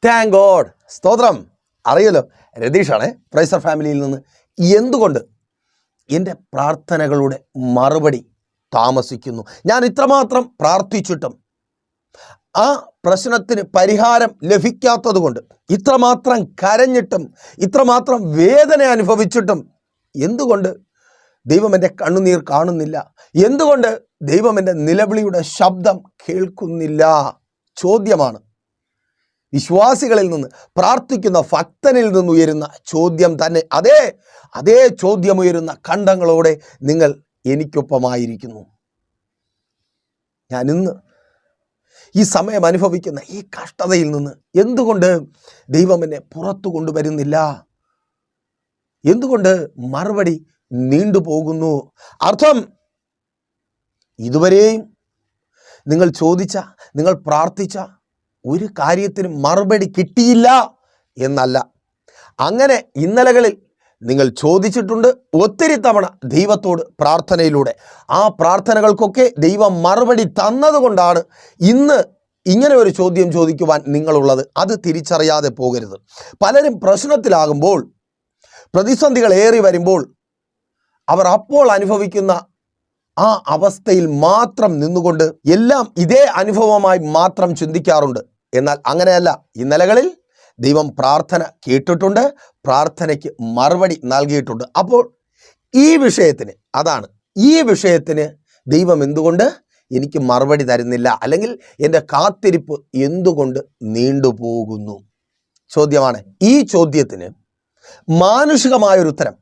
Thank God. സ്തോത്രം. അറിയല്ലോ, രതീഷാണ് പ്രൈസർ ഫാമിലിയിൽ നിന്ന്. എന്തുകൊണ്ട് എൻ്റെ പ്രാർത്ഥനകളുടെ മറുപടി താമസിക്കുന്നു? ഞാൻ ഇത്രമാത്രം പ്രാർത്ഥിച്ചിട്ടും ആ പ്രശ്നത്തിന് പരിഹാരം ലഭിക്കാത്തത് കൊണ്ട്, ഇത്രമാത്രം കരഞ്ഞിട്ടും ഇത്രമാത്രം വേദന അനുഭവിച്ചിട്ടും എന്തുകൊണ്ട് ദൈവം എൻ്റെ കണ്ണുനീർ കാണുന്നില്ല? എന്തുകൊണ്ട് ദൈവം എൻ്റെ നിലവിളിയുടെ ശബ്ദം കേൾക്കുന്നില്ല? ചോദ്യമാണ്. വിശ്വാസികളിൽ നിന്ന്, പ്രാർത്ഥിക്കുന്ന ഭക്തനിൽ നിന്ന് ഉയരുന്ന ചോദ്യം തന്നെ. അതേ ചോദ്യമുയരുന്ന കണ്ഠങ്ങളോടെ നിങ്ങൾ എനിക്കൊപ്പമായിരിക്കുന്നു. ഞാൻ ഇന്ന് ഈ സമയം അനുഭവിക്കുന്ന ഈ കഷ്ടതയിൽ നിന്ന് എന്തുകൊണ്ട് ദൈവം എന്നെ പുറത്തു കൊണ്ടുവരുന്നില്ല? എന്തുകൊണ്ട് മറുപടി നീണ്ടുപോകുന്നു? അർത്ഥം, ഇതുവരെയും നിങ്ങൾ ചോദിച്ച, നിങ്ങൾ പ്രാർത്ഥിച്ച ഒരു കാര്യത്തിന് മറുപടി കിട്ടിയില്ല എന്നല്ല. അങ്ങനെ ഇന്നലകളിൽ നിങ്ങൾ ചോദിച്ചിട്ടുണ്ട് ഒത്തിരി തവണ ദൈവത്തോട് പ്രാർത്ഥനയിലൂടെ. ആ പ്രാർത്ഥനകൾക്കൊക്കെ ദൈവം മറുപടി തന്നതുകൊണ്ടാണ് ഇന്ന് ഇങ്ങനെ ഒരു ചോദ്യം ചോദിക്കുവാൻ നിങ്ങളുള്ളത്. അത് തിരിച്ചറിയാതെ പോകരുത്. പലരും പ്രശ്നത്തിലാകുമ്പോൾ, പ്രതിസന്ധികൾ ഏറി വരുമ്പോൾ അവർ അപ്പോൾ അനുഭവിക്കുന്ന ആ അവസ്ഥയിൽ മാത്രം നിന്നുകൊണ്ട് എല്ലാം ഇതേ അനുഭവമായി മാത്രം ചിന്തിക്കാറുണ്ട്. എന്നാൽ അങ്ങനെയല്ല. ഇന്നലകളിൽ ദൈവം പ്രാർത്ഥന കേട്ടിട്ടുണ്ട്, പ്രാർത്ഥനയ്ക്ക് മറുപടി നൽകിയിട്ടുണ്ട്. അപ്പോൾ ഈ വിഷയത്തിന് ദൈവം എന്തുകൊണ്ട് എനിക്ക് മറുപടി തരുന്നില്ല? അല്ലെങ്കിൽ എൻ്റെ കാത്തിരിപ്പ് എന്തുകൊണ്ട് നീണ്ടുപോകുന്നു? ചോദ്യമാണ്. ഈ ചോദ്യത്തിന് മാനുഷികമായൊരു ഉത്തരം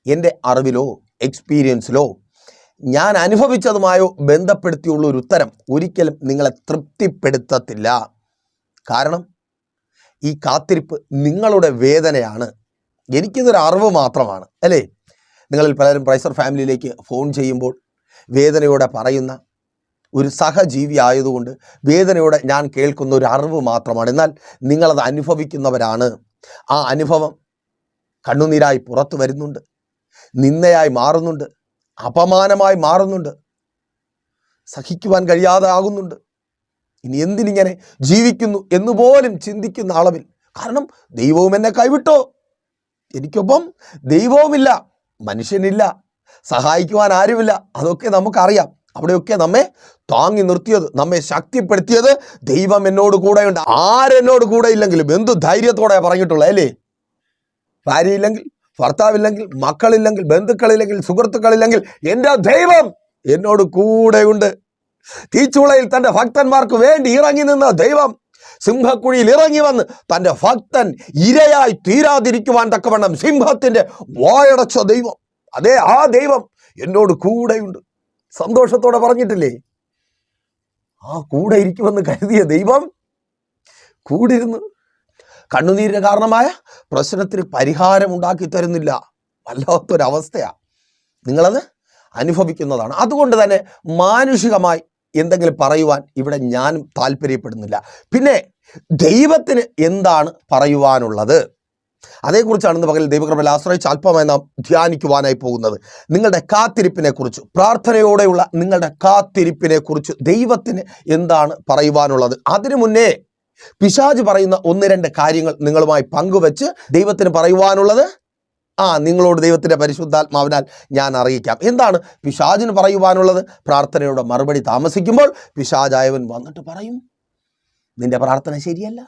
എൻ്റെ അറിവിലോ എക്സ്പീരിയൻസിലോ ഞാൻ അനുഭവിച്ചതുമായോ ബന്ധപ്പെടുത്തിയുള്ള ഒരു ഉത്തരം ഒരിക്കലും നിങ്ങളെ തൃപ്തിപ്പെടുത്തത്തില്ല. കാരണം ഈ കാത്തിരിപ്പ് നിങ്ങളുടെ വേദനയാണ്. എനിക്കിതൊരു അറിവ് മാത്രമാണ്, അല്ലേ? നിങ്ങളിൽ പലരും പ്രൈസർ ഫാമിലിയിലേക്ക് ഫോൺ ചെയ്യുമ്പോൾ വേദനയോടെ പറയുന്ന ഒരു സഹജീവി ആയതുകൊണ്ട് വേദനയോടെ ഞാൻ കേൾക്കുന്ന ഒരു അറിവ് മാത്രമാണ്. എന്നാൽ നിങ്ങളത് അനുഭവിക്കുന്നവരാണ്. ആ അനുഭവം കണ്ണുനീരായി പുറത്തു വരുന്നുണ്ട്, നിന്ദയായി മാറുന്നുണ്ട്, അപമാനമായി മാറുന്നുണ്ട്, സഹിക്കുവാൻ കഴിയാതെ ആകുന്നുണ്ട്. ഇനി എന്തിനിങ്ങനെ ജീവിക്കുന്നു എന്നുപോലും ചിന്തിക്കുന്ന അളവിൽ. കാരണം ദൈവവും എന്നെ കൈവിട്ടോ, എനിക്കൊപ്പം ദൈവവുമില്ല, മനുഷ്യനില്ല, സഹായിക്കുവാൻ ആരുമില്ല. അതൊക്കെ നമുക്കറിയാം. അവിടെയൊക്കെ നമ്മെ താങ്ങി നിർത്തിയത്, നമ്മെ ശക്തിപ്പെടുത്തിയത് ദൈവം എന്നോട് കൂടെയുണ്ട്. ആരെന്നോട് കൂടെ ഇല്ലെങ്കിലും എന്തു ധൈര്യത്തോടെ പറഞ്ഞിട്ടുള്ളത്, അല്ലേ? ഭാര്യയില്ലെങ്കിൽ, ഭർത്താവില്ലെങ്കിൽ, മക്കളില്ലെങ്കിൽ, ബന്ധുക്കളില്ലെങ്കിൽ, സുഹൃത്തുക്കളില്ലെങ്കിൽ എൻ്റെ ദൈവം എന്നോട് കൂടെയുണ്ട്. തീച്ചുളയിൽ തൻ്റെ ഭക്തന്മാർക്ക് വേണ്ടി ഇറങ്ങി നിന്ന ദൈവം സിംഹക്കുഴിയിൽ ഇറങ്ങി വന്ന് തൻ്റെ ഭക്തൻ ഇരയായി തീരാതിരിക്കുവാൻ തക്കവണ്ണം സിംഹത്തിൻ്റെ വായടച്ച ദൈവം, ആ ദൈവം എന്നോട് കൂടെയുണ്ട്. സന്തോഷത്തോടെ പറഞ്ഞിട്ടില്ലേ? ആ കൂടെ ഇരിക്കുമെന്ന് കരുതിയ ദൈവം കൂടിരുന്നു. കണ്ണുനീരിന് കാരണമായ പ്രശ്നത്തിന് പരിഹാരം ഉണ്ടാക്കി തരുന്നില്ല. വല്ലാത്തൊരവസ്ഥയാണ്. നിങ്ങളത് അനുഭവിക്കുന്നതാണ്. അതുകൊണ്ട് തന്നെ മാനുഷികമായി എന്തെങ്കിലും പറയുവാൻ ഇവിടെ ഞാൻ താല്പര്യപ്പെടുന്നില്ല. പിന്നെ ദൈവത്തിന് എന്താണ് പറയുവാനുള്ളത്? അതേക്കുറിച്ചാണ് ഇന്ന് പകൽ ദൈവകൃപയിൽ ആശ്രയിച്ച് അല്പമായി നാം ധ്യാനിക്കുവാനായി പോകുന്നത്. നിങ്ങളുടെ കാത്തിരിപ്പിനെ കുറിച്ച്, പ്രാർത്ഥനയോടെയുള്ള നിങ്ങളുടെ കാത്തിരിപ്പിനെ കുറിച്ച് ദൈവത്തിന് എന്താണ് പറയുവാനുള്ളത്? അതിനു മുന്നേ പിശാച് പറയുന്ന 1-2 കാര്യങ്ങൾ നിങ്ങളുമായി പങ്കുവെച്ച് ദൈവത്തിന് പറയുവാനുള്ളത് നിങ്ങളോട് ദൈവത്തിൻ്റെ പരിശുദ്ധാത്മാവിനാൽ ഞാൻ അറിയിക്കാം. എന്താണ് പിശാചിന് പറയുവാനുള്ളത്? പ്രാർത്ഥനയുടെ മറുപടി താമസിക്കുമ്പോൾ പിശാചായവൻ വന്നിട്ട് പറയും, നിന്റെ പ്രാർത്ഥന ശരിയല്ല,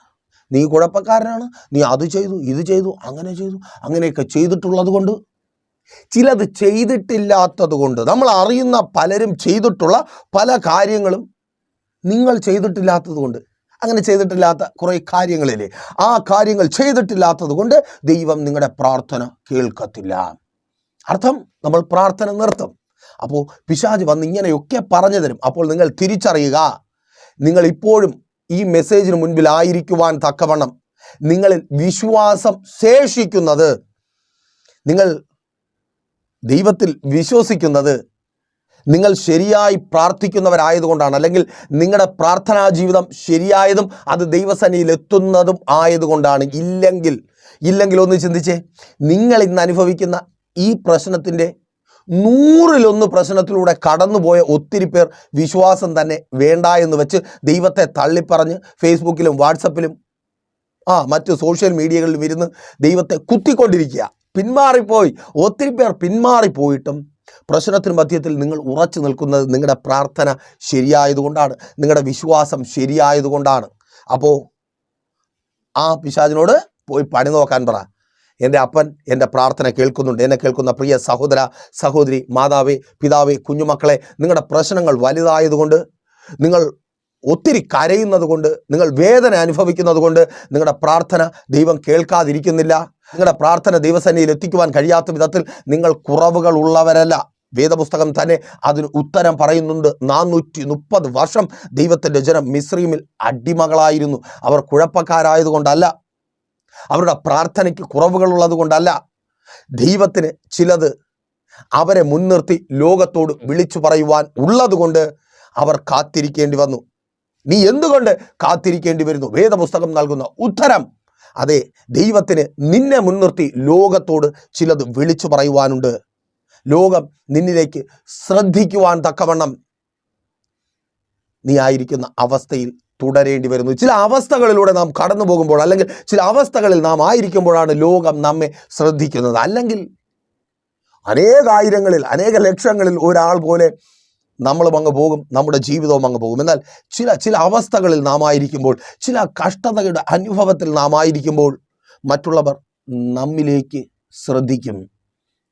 നീ കുഴപ്പക്കാരനാണ്, നീ അത് ചെയ്തു, ഇത് ചെയ്തു, അങ്ങനെ ചെയ്തു, അങ്ങനെയൊക്കെ ചെയ്തിട്ടുള്ളത് കൊണ്ട്, ചിലത് ചെയ്തിട്ടില്ലാത്തത് കൊണ്ട്. നമ്മൾ അറിയുന്ന പലരും ചെയ്തിട്ടുള്ള പല കാര്യങ്ങളും നിങ്ങൾ ചെയ്തിട്ടില്ലാത്തത് കൊണ്ട്, അങ്ങനെ ചെയ്തിട്ടില്ലാത്ത കുറേ കാര്യങ്ങളില്ലേ, ആ കാര്യങ്ങൾ ചെയ്തിട്ടില്ലാത്തത് കൊണ്ട് ദൈവം നിങ്ങളുടെ പ്രാർത്ഥന കേൾക്കത്തില്ല. അർത്ഥം, നമ്മൾ പ്രാർത്ഥന നിർത്തും. അപ്പോൾ പിശാച് വന്ന് ഇങ്ങനെയൊക്കെ പറഞ്ഞു തരും. അപ്പോൾ നിങ്ങൾ തിരിച്ചറിയുക, നിങ്ങൾ ഇപ്പോഴും ഈ മെസ്സേജിന് മുൻപിലായിരിക്കുവാൻ തക്കവണ്ണം നിങ്ങളിൽ വിശ്വാസം ശേഷിക്കുന്നത്, നിങ്ങൾ ദൈവത്തിൽ വിശ്വസിക്കുന്നത് നിങ്ങൾ ശരിയായി പ്രാർത്ഥിക്കുന്നവരായതുകൊണ്ടാണ്. അല്ലെങ്കിൽ നിങ്ങളുടെ പ്രാർത്ഥനാ ജീവിതം ശരിയായതും അത് ദൈവസന്നിധിയിൽ എത്തുന്നതും ആയതുകൊണ്ടാണ്. ഇല്ലെങ്കിൽ ഒന്ന് ചിന്തിച്ചേ, നിങ്ങൾ ഇന്ന് അനുഭവിക്കുന്ന ഈ പ്രശ്നത്തിൻ്റെ 100-1 പ്രശ്നത്തിലൂടെ കടന്നുപോയ ഒത്തിരി പേർ വിശ്വാസം തന്നെ വേണ്ട എന്ന് വെച്ച് ദൈവത്തെ തള്ളിപ്പറഞ്ഞ് ഫേസ്ബുക്കിലും വാട്സപ്പിലും മറ്റ് സോഷ്യൽ മീഡിയകളിലും ഇരുന്ന് ദൈവത്തെ കുത്തിക്കൊണ്ടിരിക്കുക. പിന്മാറിപ്പോയി. ഒത്തിരി പേർ പിന്മാറിപ്പോയിട്ടും പ്രശ്നത്തിന് മധ്യത്തിൽ നിങ്ങൾ ഉറച്ചു നിൽക്കുന്നത് നിങ്ങളുടെ പ്രാർത്ഥന ശരിയായതുകൊണ്ടാണ്, നിങ്ങളുടെ വിശ്വാസം ശരിയായതുകൊണ്ടാണ്. അപ്പോൾ ആ പിശാചിനോട് പോയി പണി നോക്കാൻ പറ. എൻ്റെ അപ്പൻ എൻ്റെ പ്രാർത്ഥന കേൾക്കുന്നുണ്ട്. എന്നെ കേൾക്കുന്ന പ്രിയ സഹോദര സഹോദരി, മാതാവേ, പിതാവേ, കുഞ്ഞുമക്കളെ, നിങ്ങളുടെ പ്രശ്നങ്ങൾ വലുതായതുകൊണ്ട്, നിങ്ങൾ ഒത്തിരി കരയുന്നത് കൊണ്ട്, നിങ്ങൾ വേദന അനുഭവിക്കുന്നത് കൊണ്ട് നിങ്ങളുടെ പ്രാർത്ഥന ദൈവം കേൾക്കാതിരിക്കുന്നില്ല. നിങ്ങളുടെ പ്രാർത്ഥന ദൈവസന്നിധിയിൽ എത്തിക്കുവാൻ കഴിയാത്ത വിധത്തിൽ നിങ്ങൾ കുറവുകൾ ഉള്ളവരല്ല. വേദപുസ്തകം തന്നെ അതിന് ഉത്തരം പറയുന്നുണ്ട്. 430 വർഷം ദൈവത്തിൻ്റെ ജനം മിസ്രയീമിൽ അടിമകളായിരുന്നു. അവർ കുഴപ്പക്കാരായതുകൊണ്ടല്ല, അവരുടെ പ്രാർത്ഥനയ്ക്ക് കുറവുകളുള്ളത് കൊണ്ടല്ല. ദൈവത്തിന് ചിലത് അവരെ മുൻനിർത്തി ലോകത്തോട് വിളിച്ചു പറയുവാൻ ഉള്ളതുകൊണ്ട് അവർ കാത്തിരിക്കേണ്ടി വന്നു. നീ എന്തുകൊണ്ട് കാത്തിരിക്കേണ്ടി വരുന്നു? വേദപുസ്തകം നൽകുന്ന ഉത്തരം, അതെ, ദൈവത്തിന് നിന്നെ മുൻനിർത്തി ലോകത്തോട് ചിലത് വിളിച്ചു പറയുവാനുണ്ട്. ലോകം നിന്നിലേക്ക് ശ്രദ്ധിക്കുവാൻ തക്കവണ്ണം നീ ആയിരിക്കുന്ന അവസ്ഥയിൽ തുടരേണ്ടി വരുന്നു. ചില അവസ്ഥകളിലൂടെ നാം കടന്നു പോകുമ്പോൾ, അല്ലെങ്കിൽ ചില അവസ്ഥകളിൽ നാം ആയിരിക്കുമ്പോഴാണ് ലോകം നമ്മെ ശ്രദ്ധിക്കുന്നത്. അല്ലെങ്കിൽ അനേകായിരങ്ങളിൽ, അനേക ലക്ഷങ്ങളിൽ ഒരാൾ പോലെ നമ്മളും അങ്ങ് പോകും, നമ്മുടെ ജീവിതവും അങ്ങ് പോകും. എന്നാൽ ചില അവസ്ഥകളിൽ നാം ആയിരിക്കുമ്പോൾ, ചില കഷ്ടതയുടെ അനുഭവത്തിൽ നാം ആയിരിക്കുമ്പോൾ മറ്റുള്ളവർ നമ്മിലേക്ക് ശ്രദ്ധിക്കും,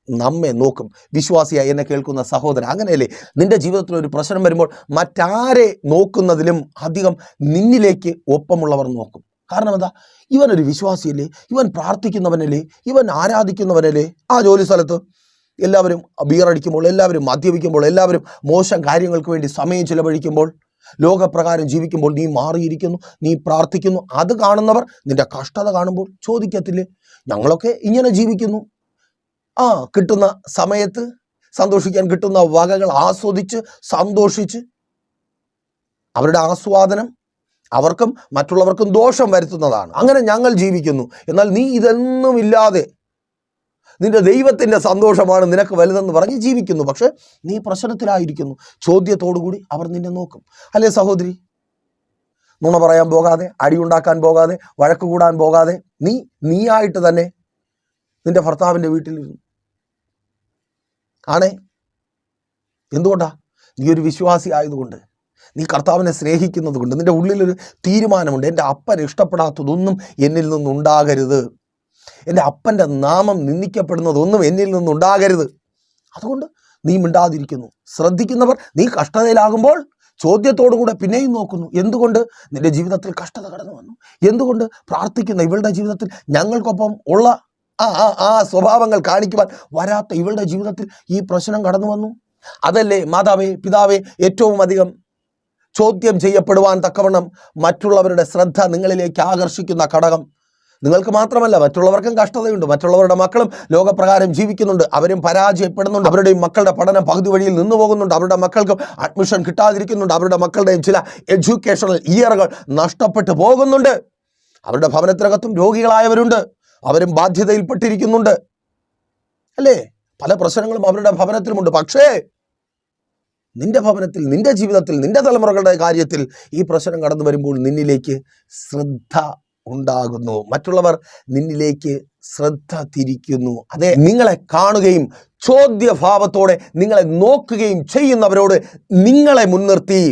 നമ്മെ നോക്കും. വിശ്വാസിയായി എന്നെ കേൾക്കുന്ന സഹോദരൻ, അങ്ങനെയല്ലേ? നിന്റെ ജീവിതത്തിൽ ഒരു പ്രശ്നം വരുമ്പോൾ മറ്റാരെ നോക്കുന്നതിലും അധികം നിന്നിലേക്ക് ഒപ്പമുള്ളവർ നോക്കും. കാരണം എന്താ? ഇവനൊരു വിശ്വാസിയല്ലേ, ഇവൻ പ്രാർത്ഥിക്കുന്നവനല്ലേ, ഇവൻ ആരാധിക്കുന്നവനല്ലേ. ആ ജോലി സ്ഥലത്ത് എല്ലാവരും ബിയറടിക്കുമ്പോൾ, എല്ലാവരും മദ്യപിക്കുമ്പോൾ, എല്ലാവരും മോശം കാര്യങ്ങൾക്ക് വേണ്ടി സമയം ചിലവഴിക്കുമ്പോൾ, ലോകപ്രകാരം ജീവിക്കുമ്പോൾ നീ മാറിയിരിക്കുന്നു, നീ പ്രാർത്ഥിക്കുന്നു. അത് കാണുന്നവർ നിന്റെ കഷ്ടത കാണുമ്പോൾ ചോദിക്കത്തില്ലേ, ഞങ്ങളൊക്കെ ഇങ്ങനെ ജീവിക്കുന്നു, കിട്ടുന്ന സമയത്ത് സന്തോഷിക്കാൻ കിട്ടുന്ന വകകൾ ആസ്വദിച്ച് സന്തോഷിച്ച്, അവരുടെ ആസ്വാദനം അവർക്കും മറ്റുള്ളവർക്കും ദോഷം വരുത്തുന്നതാണ്. അങ്ങനെ ഞങ്ങൾ ജീവിക്കുന്നു. എന്നാൽ നീ ഇതൊന്നുമില്ലാതെ നിന്റെ ദൈവത്തിൻ്റെ സന്തോഷമാണ് നിനക്ക് വലുതെന്ന് പറഞ്ഞ് ജീവിക്കുന്നു. പക്ഷെ നീ പ്രശ്നത്തിലായിരിക്കുന്നു. ചോദ്യത്തോടുകൂടി അവർ നിന്നെ നോക്കും. അല്ലേ സഹോദരി? നുണ പറയാൻ പോകാതെ, അടിയുണ്ടാക്കാൻ പോകാതെ, വഴക്ക് കൂടാൻ പോകാതെ നീയായിട്ട് തന്നെ നിന്റെ ഭർത്താവിൻ്റെ വീട്ടിലിരുന്നു. ആണേ, എന്തുകൊണ്ടാ? നീ ഒരു വിശ്വാസി ആയതുകൊണ്ട്, നീ കർത്താവിനെ സ്നേഹിക്കുന്നത് കൊണ്ട്, നിന്റെ ഉള്ളിലൊരു തീരുമാനമുണ്ട്, എൻ്റെ അപ്പൻ ഇഷ്ടപ്പെടാത്തതൊന്നും എന്നിൽ നിന്നുണ്ടാകരുത്, എൻ്റെ അപ്പൻ്റെ നാമം നിന്ദിക്കപ്പെടുന്നതൊന്നും എന്നിൽ നിന്നുണ്ടാകരുത്. അതുകൊണ്ട് നീ മിണ്ടാതിരിക്കുന്നു. ശ്രദ്ധിക്കുന്നവർ നീ കഷ്ടതയിലാകുമ്പോൾ ചോദ്യത്തോടുകൂടെ പിന്നെയും നോക്കുന്നു. എന്തുകൊണ്ട് നിന്റെ ജീവിതത്തിൽ കഷ്ടത കടന്നു വന്നു? എന്തുകൊണ്ട് പ്രാർത്ഥിക്കുന്ന ഇവളുടെ ജീവിതത്തിൽ ഞങ്ങൾക്കൊപ്പം ഉള്ള ആ സ്വഭാവങ്ങൾ കാണിക്കുവാൻ വരാത്ത ഇവളുടെ ജീവിതത്തിൽ ഈ പ്രശ്നം കടന്നു വന്നു? അതല്ലേ മാതാവേ, പിതാവേ, ഏറ്റവും അധികം ചോദ്യം ചെയ്യപ്പെടുവാൻ തക്കവണ്ണം മറ്റുള്ളവരുടെ ശ്രദ്ധ നിങ്ങളിലേക്ക് ആകർഷിക്കുന്ന ഘടകം. നിങ്ങൾക്ക് മാത്രമല്ല, മറ്റുള്ളവർക്കും കഷ്ടതയുണ്ട്. മറ്റുള്ളവരുടെ മക്കളും ലോകപ്രകാരം ജീവിക്കുന്നുണ്ട്, അവരും പരാജയപ്പെടുന്നുണ്ട്, അവരുടെയും മക്കളുടെ പഠനം പകുതി വഴിയിൽ നിന്നു പോകുന്നുണ്ട്, അവരുടെ മക്കൾക്കും അഡ്മിഷൻ കിട്ടാതിരിക്കുന്നുണ്ട്, അവരുടെ മക്കളുടെയും ചില എഡ്യൂക്കേഷണൽ ഇയറുകൾ നഷ്ടപ്പെട്ടു പോകുന്നുണ്ട്. അവരുടെ ഭവനത്തിനകത്തും രോഗികളായവരുണ്ട്, അവരും ബാധ്യതയിൽപ്പെട്ടിരിക്കുന്നുണ്ട്. അല്ലേ? പല പ്രശ്നങ്ങളും അവരുടെ ഭവനത്തിലുമുണ്ട്. പക്ഷേ നിന്റെ ഭവനത്തിൽ, നിന്റെ ജീവിതത്തിൽ, നിന്റെ തലമുറകളുടെ കാര്യത്തിൽ ഈ പ്രശ്നം കടന്നു വരുമ്പോൾ നിന്നിലേക്ക് ശ്രദ്ധ ഉണ്ടാകുന്നു. മറ്റുള്ളവർ നിന്നിലേക്ക് ശ്രദ്ധ തിരിക്കുന്നു. അതെ, നിങ്ങളെ കാണുകയും ചോദ്യഭാവത്തോടെ നിങ്ങളെ നോക്കുകയും ചെയ്യുന്നവരോട് നിങ്ങളെ മുൻനിർത്തി,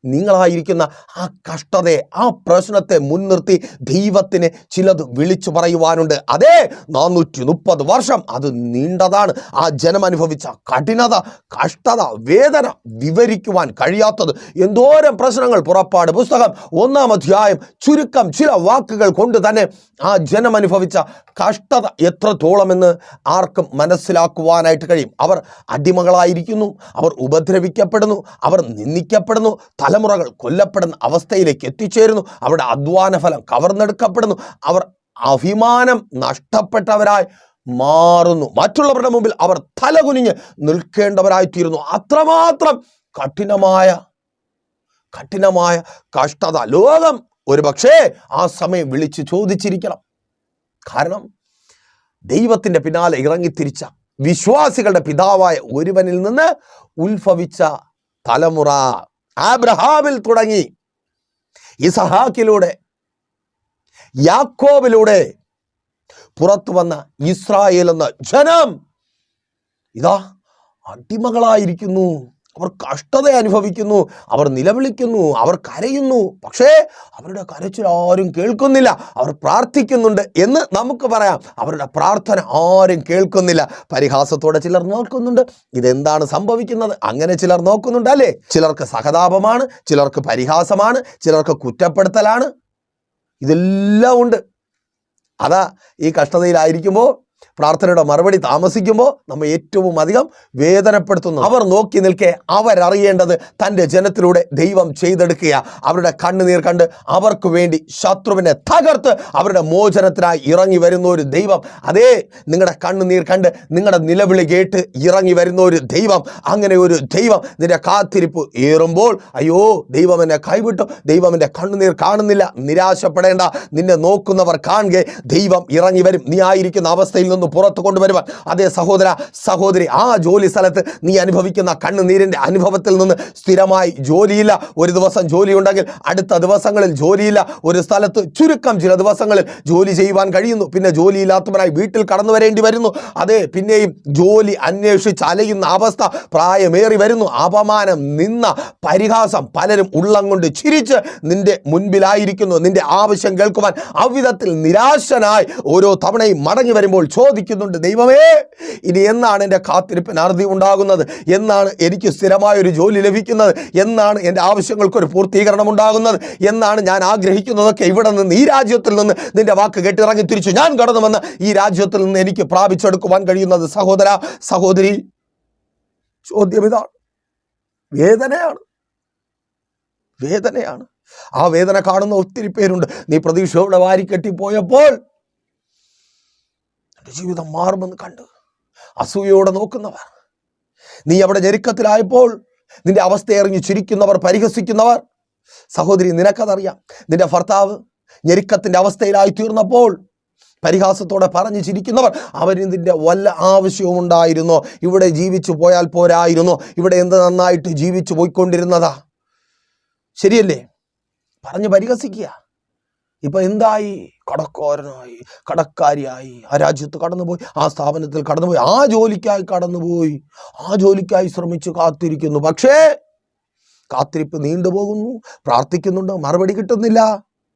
നിങ്ങളായിരിക്കുന്ന ആ കഷ്ടതയെ, ആ പ്രശ്നത്തെ മുൻനിർത്തി ദൈവത്തിന് ചിലത് വിളിച്ചു പറയുവാനുണ്ട്. അതേ, 430 വർഷം അത് നീണ്ടതാണ്. ആ ജനം അനുഭവിച്ച കഠിനത, കഷ്ടത, വേദന വിവരിക്കുവാൻ കഴിയാത്തത് എന്തോരം പ്രശ്നങ്ങൾ. പുറപ്പാട് പുസ്തകം 1-ാം അധ്യായം ചുരുക്കം ചില വാക്കുകൾ കൊണ്ട് തന്നെ ആ ജനം അനുഭവിച്ച കഷ്ടത എത്രത്തോളമെന്ന് ആർക്കും മനസ്സിലാക്കുവാനായിട്ട് കഴിയും. അവർ അടിമകളായിരിക്കുന്നു, അവർ ഉപദ്രവിക്കപ്പെടുന്നു, അവർ നിന്ദിക്കപ്പെടുന്നു, തലമുറകൾ കൊല്ലപ്പെടുന്ന അവസ്ഥയിലേക്ക് എത്തിച്ചേരുന്നു, അവരുടെ അധ്വാന ഫലം കവർന്നെടുക്കപ്പെടുന്നു, അവർ അഭിമാനം നഷ്ടപ്പെട്ടവരായി മാറുന്നു, മറ്റുള്ളവരുടെ മുമ്പിൽ അവർ തലകുനിഞ്ഞ് നിൽക്കേണ്ടവരായിത്തീരുന്നു. അത്രമാത്രം കഠിനമായ കഷ്ടത ലോകം ഒരു പക്ഷേ ആ സമയം വിളിച്ച് ചോദിച്ചിരിക്കണം. കാരണം ദൈവത്തിൻ്റെ പിന്നാലെ ഇറങ്ങിത്തിരിച്ച വിശ്വാസികളുടെ പിതാവായ ഒരുവനിൽ നിന്ന് ഉത്ഭവിച്ച തലമുറ, ആബ്രഹാമിൽ തുടങ്ങി ഇസഹാക്കിലൂടെ യാക്കോബിലൂടെ പുറത്തു വന്ന ഇസ്രായേൽ എന്ന ജനം ഇതാ അടിമകളായിരിക്കുന്നു. അവർ കഷ്ടത അനുഭവിക്കുന്നു, അവർ നിലവിളിക്കുന്നു, അവർ കരയുന്നു. പക്ഷേ അവരുടെ കരച്ചിൽ ആരും കേൾക്കുന്നില്ല. അവർ പ്രാർത്ഥിക്കുന്നുണ്ട് എന്ന് നമുക്ക് പറയാം, അവരുടെ പ്രാർത്ഥന ആരും കേൾക്കുന്നില്ല. പരിഹാസത്തോടെ ചിലർ നോക്കുന്നുണ്ട്, ഇതെന്താണ് സംഭവിക്കുന്നത്? അങ്ങനെ ചിലർ നോക്കുന്നുണ്ട് അല്ലേ? ചിലർക്ക് സഹതാപമാണ്, ചിലർക്ക് പരിഹാസമാണ്, ചിലർക്ക് കുറ്റപ്പെടുത്തലാണ്. ഇതെല്ലാം ഉണ്ട്. അതാ ഈ കഷ്ടതയിലായിരിക്കുമ്പോൾ, പ്രാർത്ഥനയുടെ മറുപടി താമസിക്കുമ്പോൾ നമ്മെ ഏറ്റവും അധികം വേദനപ്പെടുത്തുന്നു. അവർ നോക്കി നിൽക്കെ അവരറിയേണ്ടത് തൻ്റെ ജനത്തിലൂടെ ദൈവം ചെയ്തെടുക്കുക. അവരുടെ കണ്ണുനീർ കണ്ട് അവർക്ക് വേണ്ടി ശത്രുവിനെ തകർത്ത് അവരുടെ മോചനത്തിനായി ഇറങ്ങി വരുന്ന ഒരു ദൈവം. അതേ, നിങ്ങളുടെ കണ്ണുനീർ കണ്ട് നിങ്ങളുടെ നിലവിളി കേട്ട് ഇറങ്ങി വരുന്ന ഒരു ദൈവം. അങ്ങനെ ഒരു ദൈവം നിന്റെ കാത്തിരിപ്പ് ഏറുമ്പോൾ, അയ്യോ ദൈവം എന്നെ കൈവിട്ടു, ദൈവം എൻ്റെ കണ്ണുനീർ കാണുന്നില്ല, നിരാശപ്പെടേണ്ട. നിന്നെ നോക്കുന്നവർ കാണുക ദൈവം ഇറങ്ങി വരും. നീ ആയിരിക്കുന്ന അവസ്ഥയിൽ നിന്ന് പുറത്തു കൊണ്ടുവരുവാൻ. അതേ സഹോദര സഹോദരി, ആ ജോലി സ്ഥലത്ത് നീ അനുഭവിക്കുന്ന കണ്ണുനീരിൻ്റെ അനുഭവത്തിൽ നിന്ന് സ്ഥിരമായി ജോലിയില്ല. ഒരു ദിവസം ജോലിയുണ്ടെങ്കിൽ അടുത്ത ദിവസങ്ങളിൽ ജോലിയില്ല. ഒരു സ്ഥലത്ത് ചുരുക്കം ചില ദിവസങ്ങളിൽ ജോലി ചെയ്യുവാൻ കഴിയുന്നു, പിന്നെ ജോലിയില്ലാത്തവരായി വീട്ടിൽ കടന്നു വരേണ്ടി വരുന്നു. അതേ, പിന്നെയും ജോലി അന്വേഷിച്ച് അലയുന്ന അവസ്ഥ പ്രായമേറി വരുന്നു. അപമാനം, നിന്ന, പരിഹാസം, പലരും ഉള്ളം കൊണ്ട് ചിരിച്ച് നിന്റെ മുൻപിലായിരിക്കുന്നു. നിന്റെ ആവശ്യം കേൾക്കുവാൻ അവിധത്തിൽ നിരാശനായി ഓരോ തവണയും മടങ്ങി വരുമ്പോൾ ചോദിക്കുന്നുണ്ട്, ദൈവമേ ഇനി എന്നാണ് എൻ്റെ കാത്തിരിപ്പിന് അറുതി ഉണ്ടാകുന്നത്? എന്നാണ് എനിക്ക് സ്ഥിരമായൊരു ജോലി ലഭിക്കുന്നത്? എന്നാണ് എൻ്റെ ആവശ്യങ്ങൾക്കൊരു പൂർത്തീകരണം ഉണ്ടാകുന്നത്? എന്നാണ് ഞാൻ ആഗ്രഹിക്കുന്നതൊക്കെ ഇവിടെ നിന്ന്, ഈ രാജ്യത്തിൽ നിന്ന് നിന്റെ വാക്ക് കെട്ടിറങ്ങി തിരിച്ചു ഞാൻ കടന്നു വന്ന് ഈ രാജ്യത്തിൽ നിന്ന് എനിക്ക് പ്രാപിച്ചെടുക്കുവാൻ കഴിയുന്നത്? സഹോദര സഹോദരി, ചോദ്യം ഇതാണ്. വേദനയാണ്. ആ വേദന കാണുന്ന ഒത്തിരി പേരുണ്ട്. നീ പ്രതീക്ഷയോടെ വാരിക്കെട്ടിപ്പോയപ്പോൾ എൻ്റെ ജീവിതം മാറുമെന്ന് കണ്ട് അസൂയയോടെ നോക്കുന്നവർ, നീ അവിടെ ഞെരുക്കത്തിലായപ്പോൾ നിന്റെ അവസ്ഥ അറിഞ്ഞ് ചിരിക്കുന്നവർ, പരിഹസിക്കുന്നവർ. സഹോദരി, നിനക്കതറിയാം. നിന്റെ ഭർത്താവ് ഞെരുക്കത്തിൻ്റെ അവസ്ഥയിലായി തീർന്നപ്പോൾ പരിഹാസത്തോടെ പറഞ്ഞു ചിരിക്കുന്നവർ, അവരിതിൻ്റെ വല്ല ആവശ്യവും ഉണ്ടായിരുന്നോ? ഇവിടെ ജീവിച്ചു പോയാൽ പോരായിരുന്നോ? ഇവിടെ എന്ത് നന്നായിട്ട് ജീവിച്ചു പോയിക്കൊണ്ടിരുന്നതാ, ശരിയല്ലേ? പറഞ്ഞ് പരിഹസിക്കുക. ഇപ്പൊ എന്തായി? കടക്കാരനായി, കടക്കാരിയായി. ആ രാജ്യത്ത് കടന്നുപോയി, ആ സ്ഥാപനത്തിൽ കടന്നുപോയി, ആ ജോലിക്കായി കടന്നുപോയി, ആ ജോലിക്കായി ശ്രമിച്ചു കാത്തിരിക്കുന്നു. പക്ഷേ കാത്തിരിപ്പ് നീണ്ടുപോകുന്നു. പ്രാർത്ഥിക്കുന്നുണ്ട്, മറുപടി കിട്ടുന്നില്ല.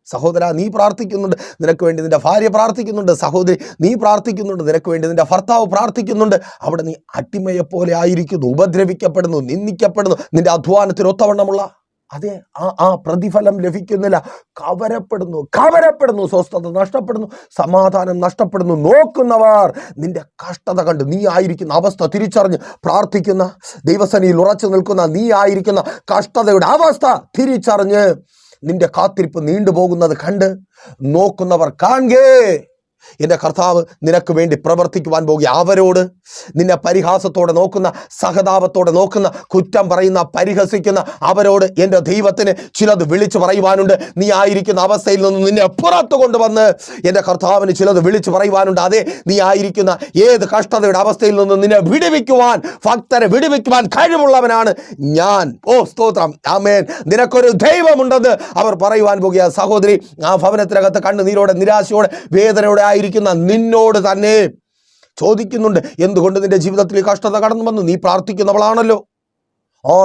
സഹോദര, നീ പ്രാർത്ഥിക്കുന്നുണ്ട്, നിനക്ക് വേണ്ടി നിന്റെ ഭാര്യ പ്രാർത്ഥിക്കുന്നുണ്ട്. സഹോദരി, നീ പ്രാർത്ഥിക്കുന്നുണ്ട്, നിനക്ക് വേണ്ടി നിന്റെ ഭർത്താവ് പ്രാർത്ഥിക്കുന്നുണ്ട്. അവിടെ നീ അടിമയെപ്പോലെ ആയിരിക്കുന്നു, ഉപദ്രവിക്കപ്പെടുന്നു, നിന്ദിക്കപ്പെടുന്നു. നിന്റെ അധ്വാനത്തിന് ഒത്തവണ്ണമുള്ള അതെ ആ പ്രതിഫലം ലഭിക്കുന്നില്ല. കവരപ്പെടുന്നു, സ്വസ്ഥത നഷ്ടപ്പെടുന്നു, സമാധാനം നഷ്ടപ്പെടുന്നു. നോക്കുന്നവർ നിന്റെ കഷ്ടത കണ്ട്, നീ ആയിരിക്കുന്ന അവസ്ഥ തിരിച്ചറിഞ്ഞ് പ്രാർത്ഥിക്കുന്ന, ദൈവസന്നിധിയിൽ ഉറച്ചു നിൽക്കുന്ന, നീ ആയിരിക്കുന്ന കഷ്ടതയുടെ അവസ്ഥ തിരിച്ചറിഞ്ഞ് നിന്റെ കാത്തിരിപ്പ് നീണ്ടുപോകുന്നത് കണ്ട് നോക്കുന്നവർ കാണുകേ എൻ്റെ കർത്താവ് നിനക്ക് വേണ്ടി പ്രവർത്തിക്കുവാൻ പോകുക. അവരോട് നിന്നെ പരിഹാസത്തോടെ നോക്കുന്ന, സഹതാപത്തോടെ നോക്കുന്ന, കുറ്റം പറയുന്ന, പരിഹസിക്കുന്ന അവരോട് എൻ്റെ ദൈവത്തിന് ചിലത് വിളിച്ചു പറയുവാനുണ്ട്. നീ ആയിരിക്കുന്ന അവസ്ഥയിൽ നിന്ന് നിന്നെ പുറത്തു കൊണ്ടുവന്ന് എൻ്റെ കർത്താവിന് ചിലത് വിളിച്ചു പറയുവാനുണ്ട്. അതെ, നീ ആയിരിക്കുന്ന ഏത് കഷ്ടതയുടെ അവസ്ഥയിൽ നിന്ന് നിന്നെ വിടുവിക്കുവാൻ, ഭക്തരെ വിടുവിക്കുവാൻ കഴിവുള്ളവനാണ് ഞാൻ. ഓ സ്തോത്രം, ആമേൻ. നിനക്കൊരു ദൈവമുണ്ടെന്ന് അവർ പറയുവാൻ പോകുക. സഹോദരി, ആ ഭവനത്തിനകത്ത് കണ്ണുനീരോടെ, നിരാശയോടെ, വേദനയോടെ ആയിരിക്കുന്ന നിന്നോട് തന്നെ ചോദിക്കുന്നുണ്ട്, എന്തുകൊണ്ട് നിന്റെ ജീവിതത്തിൽ ഈ കഷ്ടത കടന്നു വന്നു? നീ പ്രാർത്ഥിക്കുന്നവളാണല്ലോ.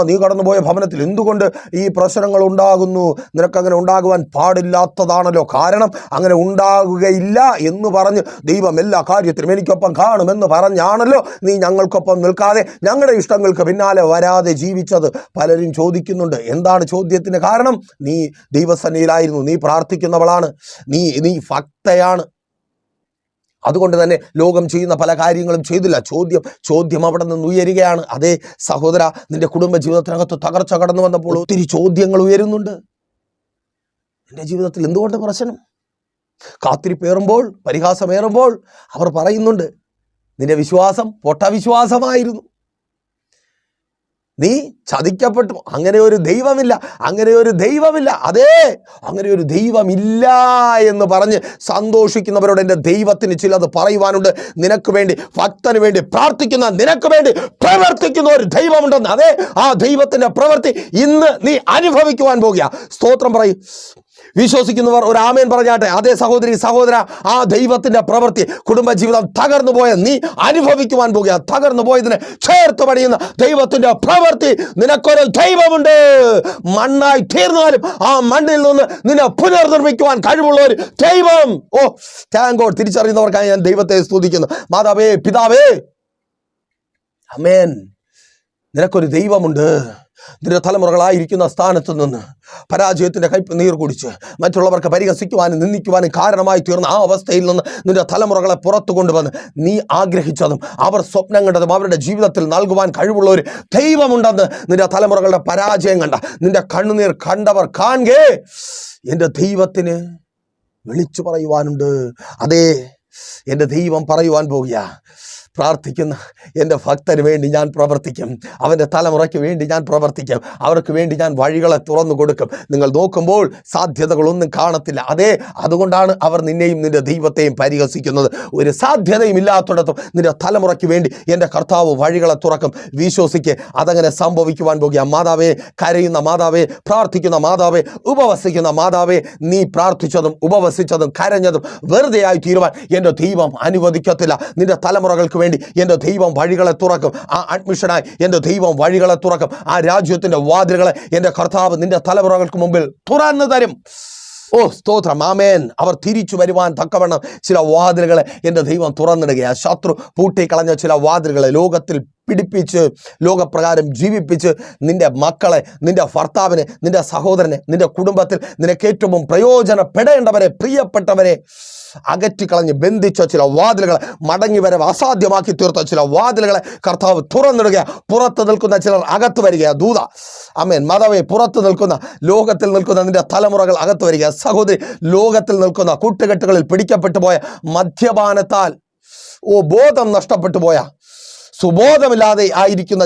നീ കടന്നുപോയ ഭവനത്തിൽ എന്തുകൊണ്ട് ഈ പ്രശ്നങ്ങൾ ഉണ്ടാകുന്നു? നിനക്കങ്ങനെ ഉണ്ടാകുവാൻ പാടില്ലാത്തതാണല്ലോ. കാരണം അങ്ങനെ ഉണ്ടാകുകയില്ല എന്ന് പറഞ്ഞ് ദൈവം എല്ലാ കാര്യത്തിലും എനിക്കൊപ്പം കാണുമെന്ന് പറഞ്ഞാണല്ലോ നീ ഞങ്ങൾക്കൊപ്പം നിൽക്കാതെ ഞങ്ങളുടെ ഇഷ്ടങ്ങൾക്ക് പിന്നാലെ വരാതെ ജീവിച്ചത്. പലരും ചോദിക്കുന്നുണ്ട്, എന്താണ് ചോദ്യത്തിന് കാരണം? നീ ദൈവസന്നിധിയിലായിരുന്നു, നീ പ്രാർത്ഥിക്കുന്നവളാണ്, നീ ഭക്തയാണ്, അതുകൊണ്ട് തന്നെ ലോകം ചെയ്യുന്ന പല കാര്യങ്ങളും ചെയ്തില്ല. ചോദ്യം അവിടെ നിന്ന് ഉയരുകയാണ്. അതേ സഹോദര, നിന്റെ കുടുംബ ജീവിതത്തിനകത്ത് തകർച്ച കടന്നു വന്നപ്പോൾ ഒത്തിരി ചോദ്യങ്ങൾ ഉയരുന്നുണ്ട്. നിന്റെ ജീവിതത്തിൽ എന്തുകൊണ്ട് പ്രശ്നം? കാത്തിരിപ്പേറുമ്പോൾ, പരിഹാസമേറുമ്പോൾ അവർ പറയുന്നുണ്ട്, നിന്റെ വിശ്വാസം പൊട്ടവിശ്വാസമായിരുന്നു, നീ ചതിക്കപ്പെട്ടു. അങ്ങനെ ഒരു ദൈവമില്ല. അതേ, അങ്ങനെ ഒരു ദൈവമില്ല എന്ന് പറഞ്ഞ് സന്തോഷിക്കുന്നവരോട് എൻ്റെ ദൈവത്തിന് ചിലത് പറയുവാനുണ്ട്. നിനക്ക് വേണ്ടി, ഭക്തന് വേണ്ടി പ്രാർത്ഥിക്കുന്ന, നിനക്ക് വേണ്ടി പ്രവർത്തിക്കുന്ന ഒരു ദൈവമുണ്ടെന്ന്. അതേ, ആ ദൈവത്തിൻ്റെ പ്രവൃത്തി ഇന്ന് നീ അനുഭവിക്കുവാൻ പോകുക. സ്തോത്രം പറയും. വിശ്വസിക്കുന്നവർ ഒരു ആമേൻ പറഞ്ഞാട്ടെ. അതേ സഹോദരി സഹോദര, ആ ദൈവത്തിന്റെ പ്രവൃത്തി കുടുംബജീവിതം തകർന്നു പോയ നീ അനുഭവിക്കുവാൻ പോകുക. തകർന്നു പോയതിനെ ചേർത്ത് പണിയുന്ന ദൈവത്തിന്റെ പ്രവൃത്തി. നിനക്കൊരു ദൈവമുണ്ട്. മണ്ണായി തീർന്നാലും ആ മണ്ണിൽ നിന്ന് നിന്നെ പുനർനിർമ്മിക്കുവാൻ കഴിവുള്ള ഒരു ദൈവം. ഓ താങ്ക് ഗോഡ്. തിരിച്ചറിയുന്നവർക്കായി ഞാൻ ദൈവത്തെ സ്തുതിക്കുന്നു. മാതാവേ, പിതാവേ, ആമേൻ. നിനക്കൊരു ദൈവമുണ്ട്. നിന്റെ തലമുറകളായിരിക്കുന്ന സ്ഥാനത്ത് നിന്ന് പരാജയത്തിൻ്റെ കയ്പ് നീർ കുടിച്ച് മറ്റുള്ളവർക്ക് പരിഹസിക്കുവാനും നിന്ദിക്കുവാനും കാരണമായി തീർന്ന ആ അവസ്ഥയിൽ നിന്ന് നിന്റെ തലമുറകളെ പുറത്തു കൊണ്ടുവന്ന് നീ ആഗ്രഹിച്ചതും അവർ സ്വപ്നം കണ്ടതും അവരുടെ ജീവിതത്തിൽ നൽകുവാൻ കഴിവുള്ള ഒരു ദൈവമുണ്ടെന്ന് നിന്റെ തലമുറകളുടെ പരാജയം കണ്ട നിന്റെ കണ്ണുനീർ കണ്ടവർ കാണുകേ എൻ്റെ ദൈവത്തിന് വിളിച്ചു പറയുവാനുണ്ട്. അതേ, എൻ്റെ ദൈവം പറയുവാൻ പോകുക. പ്രാർത്ഥിക്കുന്ന എൻ്റെ ഭക്തന് വേണ്ടി ഞാൻ പ്രവർത്തിക്കും. അവൻ്റെ തലമുറയ്ക്ക് വേണ്ടി ഞാൻ പ്രവർത്തിക്കും. അവർക്ക് വേണ്ടി ഞാൻ വഴികളെ തുറന്നു കൊടുക്കും. നിങ്ങൾ നോക്കുമ്പോൾ സാധ്യതകളൊന്നും കാണത്തില്ല. അതേ, അതുകൊണ്ടാണ് അവർ നിന്നെയും നിൻ്റെ ദൈവത്തെയും പരിഹസിക്കുന്നത്. ഒരു സാധ്യതയും ഇല്ലാത്തിടത്തും നിൻ്റെ തലമുറയ്ക്ക് വേണ്ടി എൻ്റെ കർത്താവ് വഴികളെ തുറക്കും. വിശ്വസിക്ക്, അതങ്ങനെ സംഭവിക്കുവാൻ പോകുക. മാതാവേ, കരയുന്ന മാതാവേ, പ്രാർത്ഥിക്കുന്ന മാതാവേ, ഉപവസിക്കുന്ന മാതാവേ, നീ പ്രാർത്ഥിച്ചതും ഉപവസിച്ചതും കരഞ്ഞതും വെറുതെ ആയി തീരുവാൻ എൻ്റെ ദൈവം അനുവദിക്കത്തില്ല. നിൻ്റെ തലമുറകൾക്ക് വേണ്ടി എൻ്റെ ദൈവം വഴികളെ തുറക്കും. ആ അഡ്മിഷനായി എൻ്റെ ദൈവം വഴികളെ തുറക്കും. ആ രാജ്യത്തിൻ്റെ വാതിലുകളെ എൻ്റെ കർത്താവ് നിൻ്റെ തലമുറകൾക്ക് മുമ്പിൽ തുറന്നു തരും. ഓ സ്തോത്രം, ആമേൻ. അവർ തിരിച്ചു വരുവാൻ തക്കവണ്ണം ചില വാതിലുകളെ എൻ്റെ ദൈവം തുറന്നിടുകയാണ്. ശത്രു പൂട്ടിക്കളഞ്ഞ ചില വാതിലുകളെ ലോകത്തിൽ പിടിപ്പിച്ച് ലോകപ്രകാരം ജീവിപ്പിച്ച് നിന്റെ മക്കളെ, നിന്റെ ഭർത്താവിനെ, നിന്റെ സഹോദരനെ, നിന്റെ കുടുംബത്തിൽ നിനക്ക് ഏറ്റവും പ്രയോജനപ്പെടേണ്ടവരെ, പ്രിയപ്പെട്ടവരെ അകറ്റിക്കളഞ്ഞ് ബന്ധിച്ച ചില വാതിലുകളെ, മടങ്ങി വരവ് അസാധ്യമാക്കി തീർത്ത ചില വാതിലുകളെ കർത്താവ് തുറന്നിടുക. പുറത്ത് നിൽക്കുന്ന ചിലർ അകത്ത് വരിക. ദൂത, ആമേൻ. മാതാവേ, പുറത്ത് നിൽക്കുന്ന ലോകത്തിൽ നിൽക്കുന്ന നിന്റെ തലമുറകൾ അകത്ത് വരിക. സഹോദരി, ലോകത്തിൽ നിൽക്കുന്ന കൂട്ടുകെട്ടുകളിൽ പിടിക്കപ്പെട്ടു പോയ മദ്യപാനത്താൽ ബോധം നഷ്ടപ്പെട്ടു പോയ, സുബോധമില്ലാതെ ആയിരിക്കുന്ന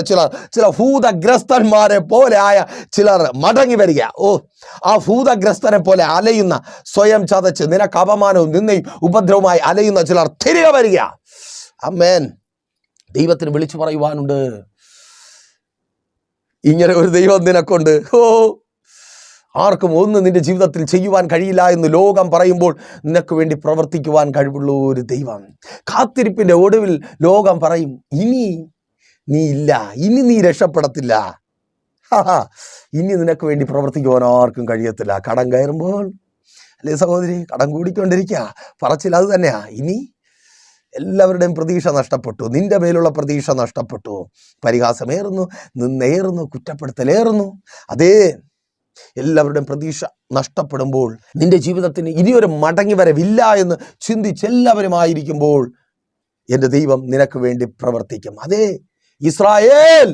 ചില ഭൂതഗ്രസ്തന്മാരെ പോലെ ആയ ചിലർ മടങ്ങി വരിക. ആ ഭൂതഗ്രസ്തനെ പോലെ അലയുന്ന, സ്വയം ചതച്ച് നിനക്ക് അപമാനവും നിന്നയും ഉപദ്രവമായി അലയുന്ന ചിലർ തിരികെ വരിക. ആമേൻ. ദൈവത്തിന് വിളിച്ചു പറയുവാനുണ്ട്. ഇങ്ങനെ ഒരു ദൈവം നിനക്കുണ്ട്. ആർക്കും ഒന്നും നിന്റെ ജീവിതത്തിൽ ചെയ്യുവാൻ കഴിയില്ല എന്ന് ലോകം പറയുമ്പോൾ നിനക്ക് വേണ്ടി പ്രവർത്തിക്കുവാൻ കഴിവുള്ള ഒരു ദൈവം. കാത്തിരിപ്പിൻ്റെ ഒടുവിൽ ലോകം പറയും, ഇനി നീ ഇല്ല, ഇനി നീ രക്ഷപ്പെടത്തില്ല, ഇനി നിനക്ക് വേണ്ടി പ്രവർത്തിക്കുവാൻ ആർക്കും കഴിയത്തില്ല. കടം കയറുമ്പോൾ, അല്ലേ സഹോദരി, കടം കൂടിക്കൊണ്ടിരിക്കുക, പറച്ചിൽ അത് തന്നെയാ. ഇനി എല്ലാവരുടെയും പ്രതീക്ഷ നഷ്ടപ്പെട്ടു. നിന്റെ മേലുള്ള പ്രതീക്ഷ നഷ്ടപ്പെട്ടു. പരിഹാസമേറുന്നു, നിന്നേറുന്നു, കുറ്റപ്പെടുത്തലേറുന്നു. അതേ, എല്ലാവരുടെയും പ്രതീക്ഷ നഷ്ടപ്പെടുമ്പോൾ, നിന്റെ ജീവിതത്തിന് ഇനിയൊരു മടങ്ങി വരവില്ല എന്ന് ചിന്തിച്ചെല്ലാവരുമായിരിക്കുമ്പോൾ എൻ്റെ ദൈവം നിനക്ക് വേണ്ടി പ്രവർത്തിക്കും. അതേ, ഇസ്രായേൽ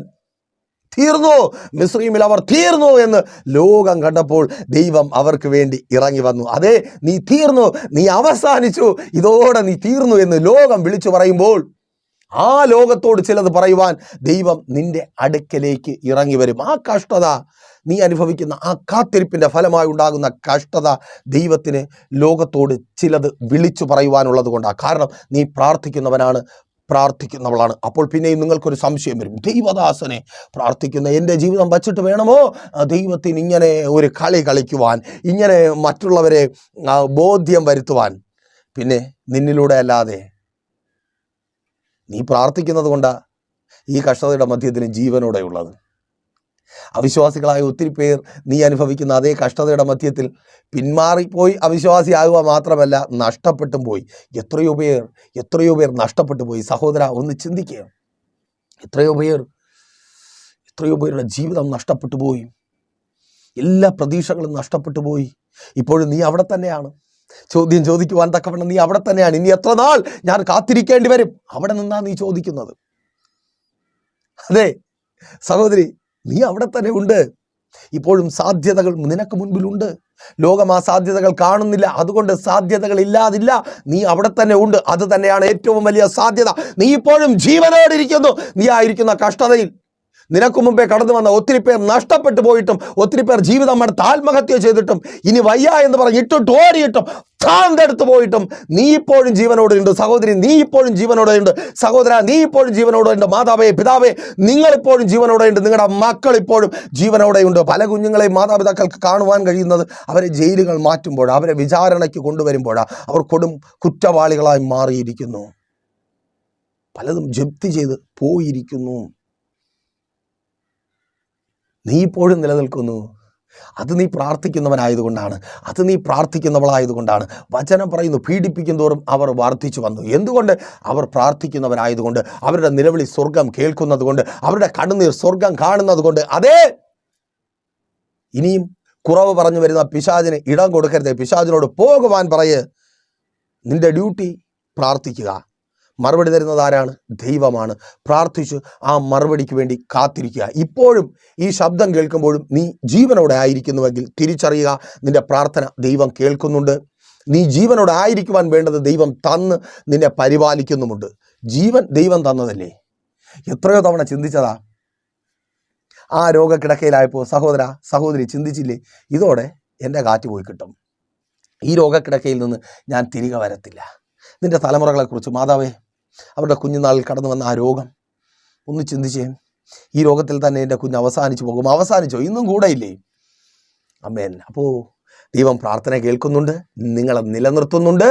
തീർന്നു, മിസ്രയീമിൽ അവർ തീർന്നു എന്ന് ലോകം കണ്ടപ്പോൾ ദൈവം അവർക്ക് വേണ്ടി ഇറങ്ങി വന്നു. അതേ, നീ തീർന്നു, നീ അവസാനിച്ചു, ഇതോടെ നീ തീർന്നു എന്ന് ലോകം വിളിച്ചു പറയുമ്പോൾ ആ ലോകത്തോട് ചിലത് പറയുവാൻ ദൈവം നിന്റെ അടുക്കലേക്ക് ഇറങ്ങി വരും. ആ കഷ്ടത, നീ അനുഭവിക്കുന്ന ആ കാത്തിരിപ്പിൻ്റെ ഫലമായി ഉണ്ടാകുന്ന കഷ്ടത ദൈവത്തിന് ലോകത്തോട് ചിലത് വിളിച്ചു പറയുവാനുള്ളത് കൊണ്ടാണ്. കാരണം നീ പ്രാർത്ഥിക്കുന്നവനാണ്, പ്രാർത്ഥിക്കുന്നവളാണ്. അപ്പോൾ പിന്നെയും നിങ്ങൾക്കൊരു സംശയം വരും, ദൈവദാസനെ, പ്രാർത്ഥിക്കുന്ന എൻ്റെ ജീവിതം വച്ചിട്ട് വേണമോ ദൈവത്തിന് ഇങ്ങനെ ഒരു കളി കളിക്കുവാൻ, ഇങ്ങനെ മറ്റുള്ളവരെ ബോധ്യം വരുത്തുവാൻ? പിന്നെ നിന്നിലൂടെ അല്ലാതെ, നീ പ്രാർത്ഥിക്കുന്നത് കൊണ്ടാണ് ഈ കഷ്ടതയുടെ മധ്യത്തിൽ ജീവനോടെ ഉള്ളത്. അവിശ്വാസികളായ ഒത്തിരി പേർ നീ അനുഭവിക്കുന്ന അതേ കഷ്ടതയുടെ മധ്യത്തിൽ പിന്മാറിപ്പോയി. അവിശ്വാസിയാകുക മാത്രമല്ല, നഷ്ടപ്പെട്ടും പോയി. എത്രയോ പേർ നഷ്ടപ്പെട്ടു പോയി. സഹോദര, ഒന്ന് ചിന്തിക്കുക. എത്രയോ പേരുടെ ജീവിതം നഷ്ടപ്പെട്ടു പോയി. എല്ലാ പ്രതീക്ഷകളും നഷ്ടപ്പെട്ടു പോയി. ഇപ്പോഴും നീ അവിടെ തന്നെയാണ്. ചോദ്യം ചോദിക്കുവാൻ തക്കവണ്ണം നീ അവിടെ തന്നെയാണ്. ഇനി എത്ര നാൾ ഞാൻ കാത്തിരിക്കേണ്ടി വരും? അവിടെ നിന്നാ നീ ചോദിക്കുന്നത്. അതെ സഹോദരി, നീ അവിടെ തന്നെ ഉണ്ട്. ഇപ്പോഴും സാധ്യതകൾ നിനക്ക് മുൻപിലുണ്ട്. ലോകം ആ സാധ്യതകൾ കാണുന്നില്ല, അതുകൊണ്ട് സാധ്യതകൾ ഇല്ലാതില്ല. നീ അവിടെ തന്നെ ഉണ്ട്. അത് തന്നെയാണ് ഏറ്റവും വലിയ സാധ്യത. നീ ഇപ്പോഴും ജീവനോടിരിക്കുന്നു. നീ ആയിരിക്കുന്ന കഷ്ടതയിൽ, നിനക്ക് മുമ്പേ കടന്നു വന്ന ഒത്തിരി പേർ നഷ്ടപ്പെട്ടു പോയിട്ടും ഒത്തിരി പേർ ജീവിതം അടുത്ത് ആത്മഹത്യ ചെയ്തിട്ടും ഇനി വയ്യ എന്ന് പറഞ്ഞ് ഇട്ടിട്ട് ഓടിയിട്ടും ഭ്രാന്തെടുത്ത് പോയിട്ടും നീ ഇപ്പോഴും ജീവനോടെ ഉണ്ട്. സഹോദരി, നീ ഇപ്പോഴും ജീവനോടെ ഉണ്ട്. സഹോദര, നീ ഇപ്പോഴും ജീവനോടെ ഉണ്ട്. മാതാവേ, പിതാവേ, നിങ്ങളിപ്പോഴും ജീവനോടെ ഉണ്ട്. നിങ്ങളുടെ മക്കൾ ഇപ്പോഴും ജീവനോടെ ഉണ്ട്. പല കുഞ്ഞുങ്ങളെയും മാതാപിതാക്കൾക്ക് കാണുവാൻ കഴിയുന്നത് അവരെ ജയിലുകൾ മാറ്റുമ്പോഴാണ്, അവരെ വിചാരണയ്ക്ക് കൊണ്ടുവരുമ്പോഴാണ്. അവർ കൊടും കുറ്റവാളികളായി മാറിയിരിക്കുന്നു. പലതും ജപ്തി ചെയ്ത് പോയിരിക്കുന്നു. നീ ഇപ്പോഴും നിലനിൽക്കുന്നു. അത് നീ പ്രാർത്ഥിക്കുന്നവനായതുകൊണ്ടാണ്, അത് നീ പ്രാർത്ഥിക്കുന്നവളായതുകൊണ്ടാണ്. വചനം പറയുന്നു, പീഡിപ്പിക്കും തോറും അവർ വർദ്ധിച്ചു വന്നു. എന്തുകൊണ്ട്? അവർ പ്രാർത്ഥിക്കുന്നവരായതുകൊണ്ട്, അവരുടെ നിലവിളി സ്വർഗം കേൾക്കുന്നത് കൊണ്ട്, അവരുടെ കണ്ണുനീർ സ്വർഗം കാണുന്നത് കൊണ്ട്. അതേ, ഇനിയും കുറവ് പറഞ്ഞു വരുന്ന പിശാചിന് ഇടം കൊടുക്കരുത്. പിശാചിനോട് പോകുവാൻ പറയ്. നിന്റെ ഡ്യൂട്ടി പ്രാർത്ഥിക്കുക. മറുപടി തരുന്നത് ആരാണ്? ദൈവമാണ്. പ്രാർത്ഥിച്ചു ആ മറുപടിക്ക് വേണ്ടി കാത്തിരിക്കുക. ഇപ്പോഴും ഈ ശബ്ദം കേൾക്കുമ്പോഴും നീ ജീവനോടെ ആയിരിക്കുന്നുവെങ്കിൽ തിരിച്ചറിയുക, നിന്റെ പ്രാർത്ഥന ദൈവം കേൾക്കുന്നുണ്ട്. നീ ജീവനോടെ ആയിരിക്കുവാൻ വേണ്ടത് ദൈവം തന്ന് നിന്നെ പരിപാലിക്കുന്നുമുണ്ട്. ജീവൻ ദൈവം തന്നതല്ലേ? എത്രയോ തവണ ചിന്തിച്ചതാ. ആ രോഗക്കിടക്കയിലായപ്പോൾ സഹോദര, സഹോദരി ചിന്തിച്ചില്ലേ, ഇതോടെ എൻ്റെ കാറ്റ് പോയി കിട്ടും, ഈ രോഗക്കിടക്കയിൽ നിന്ന് ഞാൻ തിരികെ വരത്തില്ല. നിന്റെ തലമുറകളെക്കുറിച്ച് മാതാവേ, അവരുടെ കുഞ്ഞുനാളിൽ കടന്നു വന്ന ആ രോഗം ഒന്ന് ചിന്തിച്ചേ. ഈ രോഗത്തിൽ തന്നെ എൻ്റെ കുഞ്ഞ് അവസാനിച്ചു പോകും. അവസാനിച്ചോ? ഇന്നും കൂടെ ഇല്ലേ? ആമേൻ. അപ്പോൾ ദൈവം പ്രാർത്ഥന കേൾക്കുന്നുണ്ട്, നിങ്ങളെ നിലനിർത്തുന്നുണ്ട്.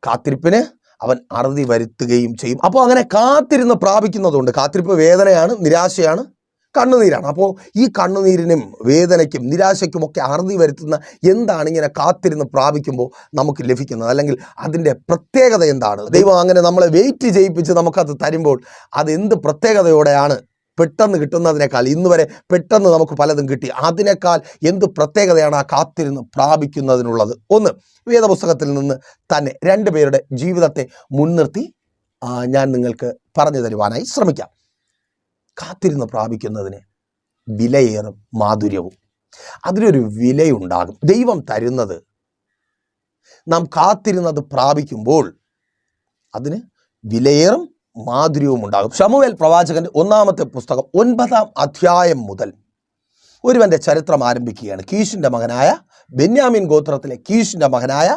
കാത്തിരിപ്പിന് അവൻ അറുതി വരുത്തുകയും ചെയ്യും. അപ്പോൾ അങ്ങനെ കാത്തിരുന്ന് പ്രാപിക്കുന്നതുകൊണ്ട്, കാത്തിരിപ്പ് വേദനയാണ്, നിരാശയാണ്, കണ്ണുനീരാണ്. അപ്പോൾ ഈ കണ്ണുനീരിനും വേദനയ്ക്കും നിരാശയ്ക്കുമൊക്കെ അറുതി വരുത്തുന്ന എന്താണ് ഇങ്ങനെ കാത്തിരുന്ന് പ്രാപിക്കുമ്പോൾ നമുക്ക് ലഭിക്കുന്നത്? അല്ലെങ്കിൽ അതിൻ്റെ പ്രത്യേകത എന്താണ്? ദൈവം അങ്ങനെ നമ്മളെ വെയിറ്റ് ചെയ്യിപ്പിച്ച് നമുക്കത് തരുമ്പോൾ അതെന്ത് പ്രത്യേകതയോടെയാണ്? പെട്ടെന്ന് കിട്ടുന്നതിനേക്കാൾ, ഇന്ന് വരെ പെട്ടെന്ന് നമുക്ക് പലതും കിട്ടി, അതിനേക്കാൾ എന്ത് പ്രത്യേകതയാണ് ആ കാത്തിരുന്ന് പ്രാപിക്കുന്നതിനുള്ളത്? ഒന്ന്, വേദപുസ്തകത്തിൽ നിന്ന് തന്നെ 2 പേരുടെ ജീവിതത്തെ മുൻനിർത്തി ഞാൻ നിങ്ങൾക്ക് പറഞ്ഞു തരുവാനായി ശ്രമിക്കാം. കാത്തിരുന്ന് പ്രാപിക്കുന്നതിന് വിലയേറും മാധുര്യവും, അതിനൊരു വിലയുണ്ടാകും. ദൈവം തരുന്നത് നാം കാത്തിരുന്നത് പ്രാപിക്കുമ്പോൾ അതിന് വിലയേറും മാധുര്യവും ഉണ്ടാകും. ശമൂവേൽ പ്രവാചകന്റെ 1-ാമത്തെ പുസ്തകം 9-ാം അധ്യായം മുതൽ ഒരുവന്റെ ചരിത്രം ആരംഭിക്കുകയാണ്. കീശിന്റെ മകനായ, ബെന്യാമിൻ ഗോത്രത്തിലെ കീശിന്റെ മകനായ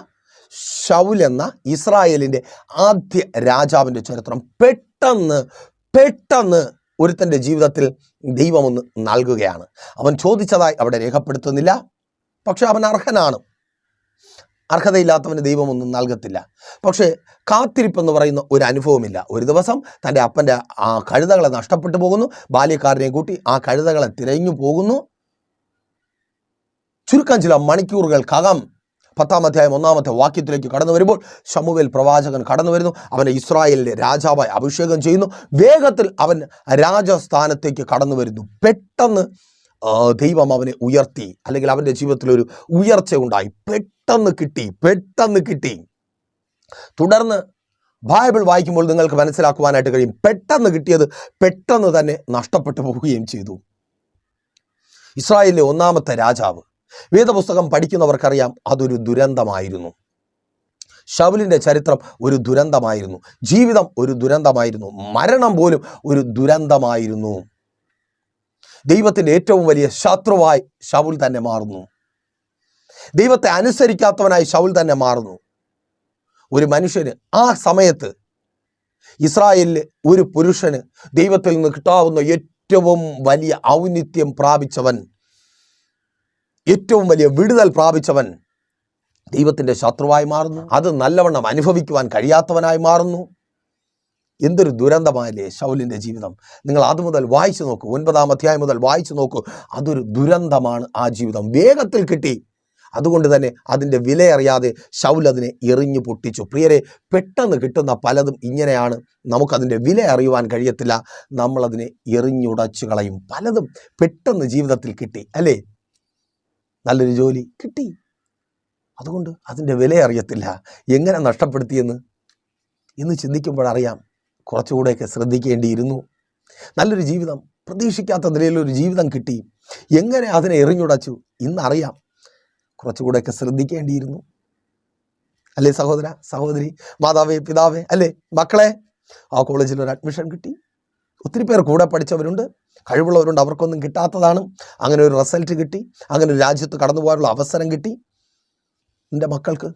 ശൗൽ എന്ന ഇസ്രായേലിന്റെ ആദ്യ രാജാവിന്റെ ചരിത്രം. പെട്ടെന്ന് ഒരുത്തൻ്റെ ജീവിതത്തിൽ ദൈവമൊന്ന് നൽകുകയാണ്. അവൻ ചോദിച്ചതായി അവിടെ രേഖപ്പെടുത്തുന്നില്ല, പക്ഷെ അവൻ അർഹനാണ്. അർഹതയില്ലാത്തവന് ദൈവമൊന്നും നൽകത്തില്ല. പക്ഷേ കാത്തിരിപ്പെന്ന് പറയുന്ന ഒരു അനുഭവമില്ല. ഒരു ദിവസം തൻ്റെ അപ്പൻ്റെ ആ കഴുതകളെ നഷ്ടപ്പെട്ടു പോകുന്നു. ബാല്യക്കാരനെ കൂട്ടി ആ കഴുതകളെ തിരഞ്ഞു പോകുന്നു. ചുരുക്കം ചില മണിക്കൂറുകൾക്കകം 10-ാം അധ്യായം 1-ാമത്തെ വാക്യത്തിലേക്ക് കടന്നു വരുമ്പോൾ ശമൂവേൽ പ്രവാചകൻ കടന്നു വരുന്നു. അവനെ ഇസ്രായേലിൻ്റെ രാജാവായി അഭിഷേകം ചെയ്യുന്നു. വേഗത്തിൽ അവൻ രാജസ്ഥാനത്തേക്ക് കടന്നു വരുന്നു. പെട്ടെന്ന് ദൈവം അവനെ ഉയർത്തി, അല്ലെങ്കിൽ അവൻ്റെ ജീവിതത്തിലൊരു ഉയർച്ച ഉണ്ടായി. പെട്ടെന്ന് കിട്ടി. തുടർന്ന് ബൈബിൾ വായിക്കുമ്പോൾ നിങ്ങൾക്ക് മനസ്സിലാക്കുവാനായിട്ട് കഴിയും, പെട്ടെന്ന് കിട്ടിയത് പെട്ടെന്ന് തന്നെ നഷ്ടപ്പെട്ടു പോവുകയും ചെയ്തു. ഇസ്രായേലിലെ 1-ാമത്തെ രാജാവ്, വേദപുസ്തകം പഠിക്കുന്നവർക്കറിയാം, അതൊരു ദുരന്തമായിരുന്നു. ശൗലിൻ്റെ ചരിത്രം ഒരു ദുരന്തമായിരുന്നു. ജീവിതം ഒരു ദുരന്തമായിരുന്നു. മരണം പോലും ഒരു ദുരന്തമായിരുന്നു. ദൈവത്തിൻ്റെ ഏറ്റവും വലിയ ശത്രുവായി ശൗൽ തന്നെ മാറുന്നു. ദൈവത്തെ അനുസരിക്കാത്തവനായി ശൗൽ തന്നെ മാറുന്നു. ഒരു മനുഷ്യന് ആ സമയത്ത്, ഇസ്രായേലിലെ ഒരു പുരുഷന് ദൈവത്തിൽ നിന്ന് കിട്ടാവുന്ന ഏറ്റവും വലിയ ഔന്നിത്യം പ്രാപിച്ചവൻ, ഏറ്റവും വലിയ വിടുതൽ പ്രാപിച്ചവൻ ദൈവത്തിൻ്റെ ശത്രുവായി മാറുന്നു. അത് നല്ലവണ്ണം അനുഭവിക്കുവാൻ കഴിയാത്തവനായി മാറുന്നു. എന്തൊരു ദുരന്തമായല്ലേ ശൗലിൻ്റെ ജീവിതം. നിങ്ങൾ അതുമുതൽ വായിച്ചു നോക്കൂ, 9-ാം അധ്യായം മുതൽ വായിച്ചു നോക്കൂ. അതൊരു ദുരന്തമാണ് ആ ജീവിതം. വേഗത്തിൽ കിട്ടി, അതുകൊണ്ട് തന്നെ അതിൻ്റെ വിലയറിയാതെ ശൗൽ അതിനെ എറിഞ്ഞു പൊട്ടിച്ചു. പ്രിയരെ, പെട്ടെന്ന് കിട്ടുന്ന പലതും ഇങ്ങനെയാണ്. നമുക്കതിൻ്റെ വില അറിയുവാൻ കഴിയത്തില്ല, നമ്മളതിനെ എറിഞ്ഞുടച്ചു കളയും. പലതും പെട്ടെന്ന് ജീവിതത്തിൽ കിട്ടി, അല്ലേ? നല്ലൊരു ജോലി കിട്ടി, അതുകൊണ്ട് അതിൻ്റെ വില അറിയത്തില്ല, എങ്ങനെ നഷ്ടപ്പെടുത്തിയെന്ന് ചിന്തിക്കുമ്പോഴറിയാം കുറച്ചുകൂടെയൊക്കെ ശ്രദ്ധിക്കേണ്ടിയിരുന്നു. നല്ലൊരു ജീവിതം, പ്രതീക്ഷിക്കാത്ത നിലയിലൊരു ജീവിതം കിട്ടി, എങ്ങനെ അതിനെ എറിഞ്ഞുടച്ചു ഇന്നറിയാം, കുറച്ചുകൂടെയൊക്കെ ശ്രദ്ധിക്കേണ്ടിയിരുന്നു. അല്ലേ സഹോദര, സഹോദരി, മാതാവേ, പിതാവേ, അല്ലേ മക്കളെ? ആ കോളേജിൽ ഒരു അഡ്മിഷൻ കിട്ടി, ഒത്തിരി പേർ കൂടെ പഠിച്ചവരുണ്ട്, കഴിവുള്ളവരുണ്ട്, അവർക്കൊന്നും കിട്ടാത്തതാണ്. അങ്ങനെ ഒരു റിസൾട്ട് കിട്ടി, അങ്ങനെ ഒരു രാജ്യത്ത് കടന്നു പോകാനുള്ള അവസരം കിട്ടി എൻ്റെ മക്കൾക്ക്.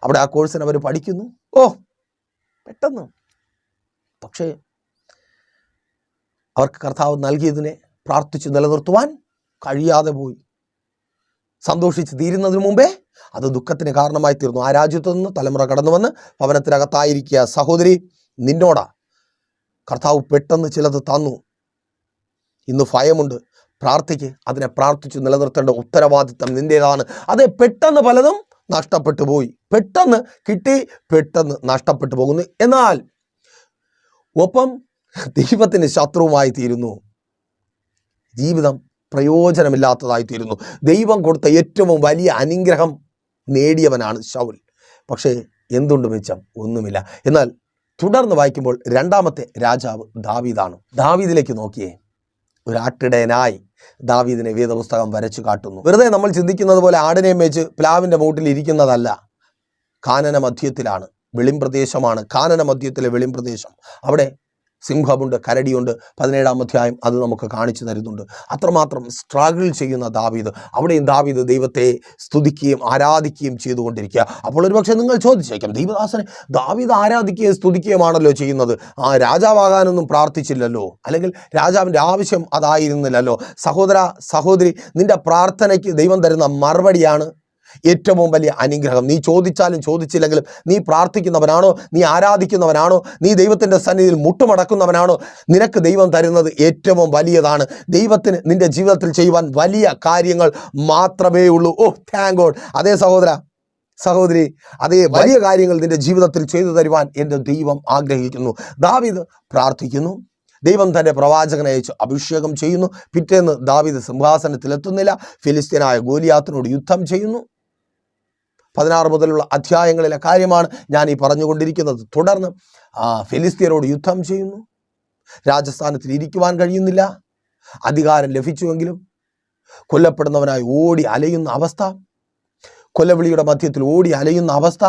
അവിടെ ആ കോഴ്സിന് അവർ പഠിക്കുന്നു, പെട്ടെന്ന്. പക്ഷേ അവർക്ക് കർത്താവ് നൽകിയതിനെ പ്രാർത്ഥിച്ച് നിലനിർത്തുവാൻ കഴിയാതെ പോയി. സന്തോഷിച്ച് തീരുന്നതിന് മുമ്പേ അത് ദുഃഖത്തിന് കാരണമായി തീർന്നു. ആ രാജ്യത്തു നിന്ന് തലമുറ കടന്നു വന്ന് ഭവനത്തിനകത്തായിരിക്കുക. സഹോദരി, നിന്നോടാ കർത്താവ് പെട്ടെന്ന് ചിലത് തന്നു. ഇന്ന് ഭയമുണ്ട്, പ്രാർത്ഥിക്ക്. അതിനെ പ്രാർത്ഥിച്ച് നിലനിർത്തേണ്ട ഉത്തരവാദിത്തം നിൻ്റേതാണ്. അത് പെട്ടെന്ന് പലതും നഷ്ടപ്പെട്ടു പോയി, പെട്ടെന്ന് കിട്ടി, പെട്ടെന്ന് നഷ്ടപ്പെട്ടു പോകുന്നു. എന്നാൽ ഒപ്പം ദൈവത്തിന് ശത്രുവുമായി തീരുന്നു. ജീവിതം പ്രയോജനമില്ലാത്തതായി തീരുന്നു. ദൈവം കൊടുത്ത ഏറ്റവും വലിയ അനുഗ്രഹം നേടിയവനാണ് ശൗൽ. പക്ഷേ എന്തുണ്ട് മെച്ചം? ഒന്നുമില്ല. എന്നാൽ തുടർന്ന് വായിക്കുമ്പോൾ രണ്ടാമത്തെ രാജാവ് ദാവീദാണ്. ദാവീദിലേക്ക് നോക്കിയേ. ഒരു ആട്ടിടയനായി ദാവീദിനെ വേദപുസ്തകം വരച്ചു കാട്ടുന്നു. വെറുതെ നമ്മൾ ചിന്തിക്കുന്നത് പോലെ ആടിനെ മേച്ച് പ്ലാവിൻ്റെ മൂട്ടിൽ ഇരിക്കുന്നതല്ല. കാനന മധ്യത്തിലാണ്, വെളിംപ്രദേശമാണ് കാനന മധ്യത്തിലെ വെളിംപ്രദേശം. അവിടെ സിംഹമുണ്ട്, കരടിയുണ്ട്. 17-ാം അധ്യായം അത് നമുക്ക് കാണിച്ചു തരുന്നുണ്ട്. അത്രമാത്രം സ്ട്രഗിൾ ചെയ്യുന്ന ദാവീദ്, അവിടെയും ദാവീദ് ദൈവത്തെ സ്തുതിക്കുകയും ആരാധിക്കുകയും ചെയ്തുകൊണ്ടിരിക്കുക. അപ്പോൾ ഒരുപക്ഷെ നിങ്ങൾ ചോദിച്ചേക്കാം, ദൈവദാസനെ ദാവീദ് ആരാധിക്കുകയും സ്തുതിക്കുകയുമാണല്ലോ ചെയ്യുന്നത്, രാജാവാകാനൊന്നും പ്രാർത്ഥിച്ചില്ലല്ലോ, അല്ലെങ്കിൽ രാജാവിൻ്റെ ആവശ്യം അതായിരുന്നില്ലല്ലോ. സഹോദര, സഹോദരി, നിന്റെ പ്രാർത്ഥനയ്ക്ക് ദൈവം തരുന്ന മറുപടിയാണ് ഏറ്റവും വലിയ അനുഗ്രഹം. നീ ചോദിച്ചാലും ചോദിച്ചില്ലെങ്കിലും നീ പ്രാർത്ഥിക്കുന്നവനാണോ, നീ ആരാധിക്കുന്നവനാണോ, നീ ദൈവത്തിൻ്റെ സന്നിധിയിൽ മുട്ടുമടക്കുന്നവനാണോ, നിനക്ക് ദൈവം തരുന്നത് ഏറ്റവും വലിയതാണ്. ദൈവത്തിന് നിന്റെ ജീവിതത്തിൽ ചെയ്യുവാൻ വലിയ കാര്യങ്ങൾ മാത്രമേ ഉള്ളൂ. Thank God. അതേ സഹോദര, സഹോദരി, അതേ വലിയ കാര്യങ്ങൾ നിന്റെ ജീവിതത്തിൽ ചെയ്തു തരുവാൻ എൻ്റെ ദൈവം ആഗ്രഹിക്കുന്നു. ദാവീദ് പ്രാർത്ഥിക്കുന്നു, ദൈവം തൻ്റെ പ്രവാചകനെ അയച്ച് അഭിഷേകം ചെയ്യുന്നു. പിറ്റേന്ന് ദാവീദ് സിംഹാസനത്തിലെത്തുന്നില്ല, ഫിലിസ്ത്യനായ ഗോലിയാത്തിനോട് യുദ്ധം ചെയ്യുന്നു. 16 മുതലുള്ള അധ്യായങ്ങളിലെ കാര്യമാണ് ഞാൻ ഈ പറഞ്ഞുകൊണ്ടിരിക്കുന്നത്. തുടർന്ന് ഫിലിസ്ത്യരോട് യുദ്ധം ചെയ്യുന്നു. രാജസ്ഥാനത്തിൽ ഇരിക്കുവാൻ കഴിയുന്നില്ല. അധികാരം ലഭിച്ചുവെങ്കിലും കൊല്ലപ്പെടുന്നവനായി ഓടി അലയുന്ന അവസ്ഥ, കൊലവിളിയുടെ മധ്യത്തിൽ ഓടി അലയുന്ന അവസ്ഥ.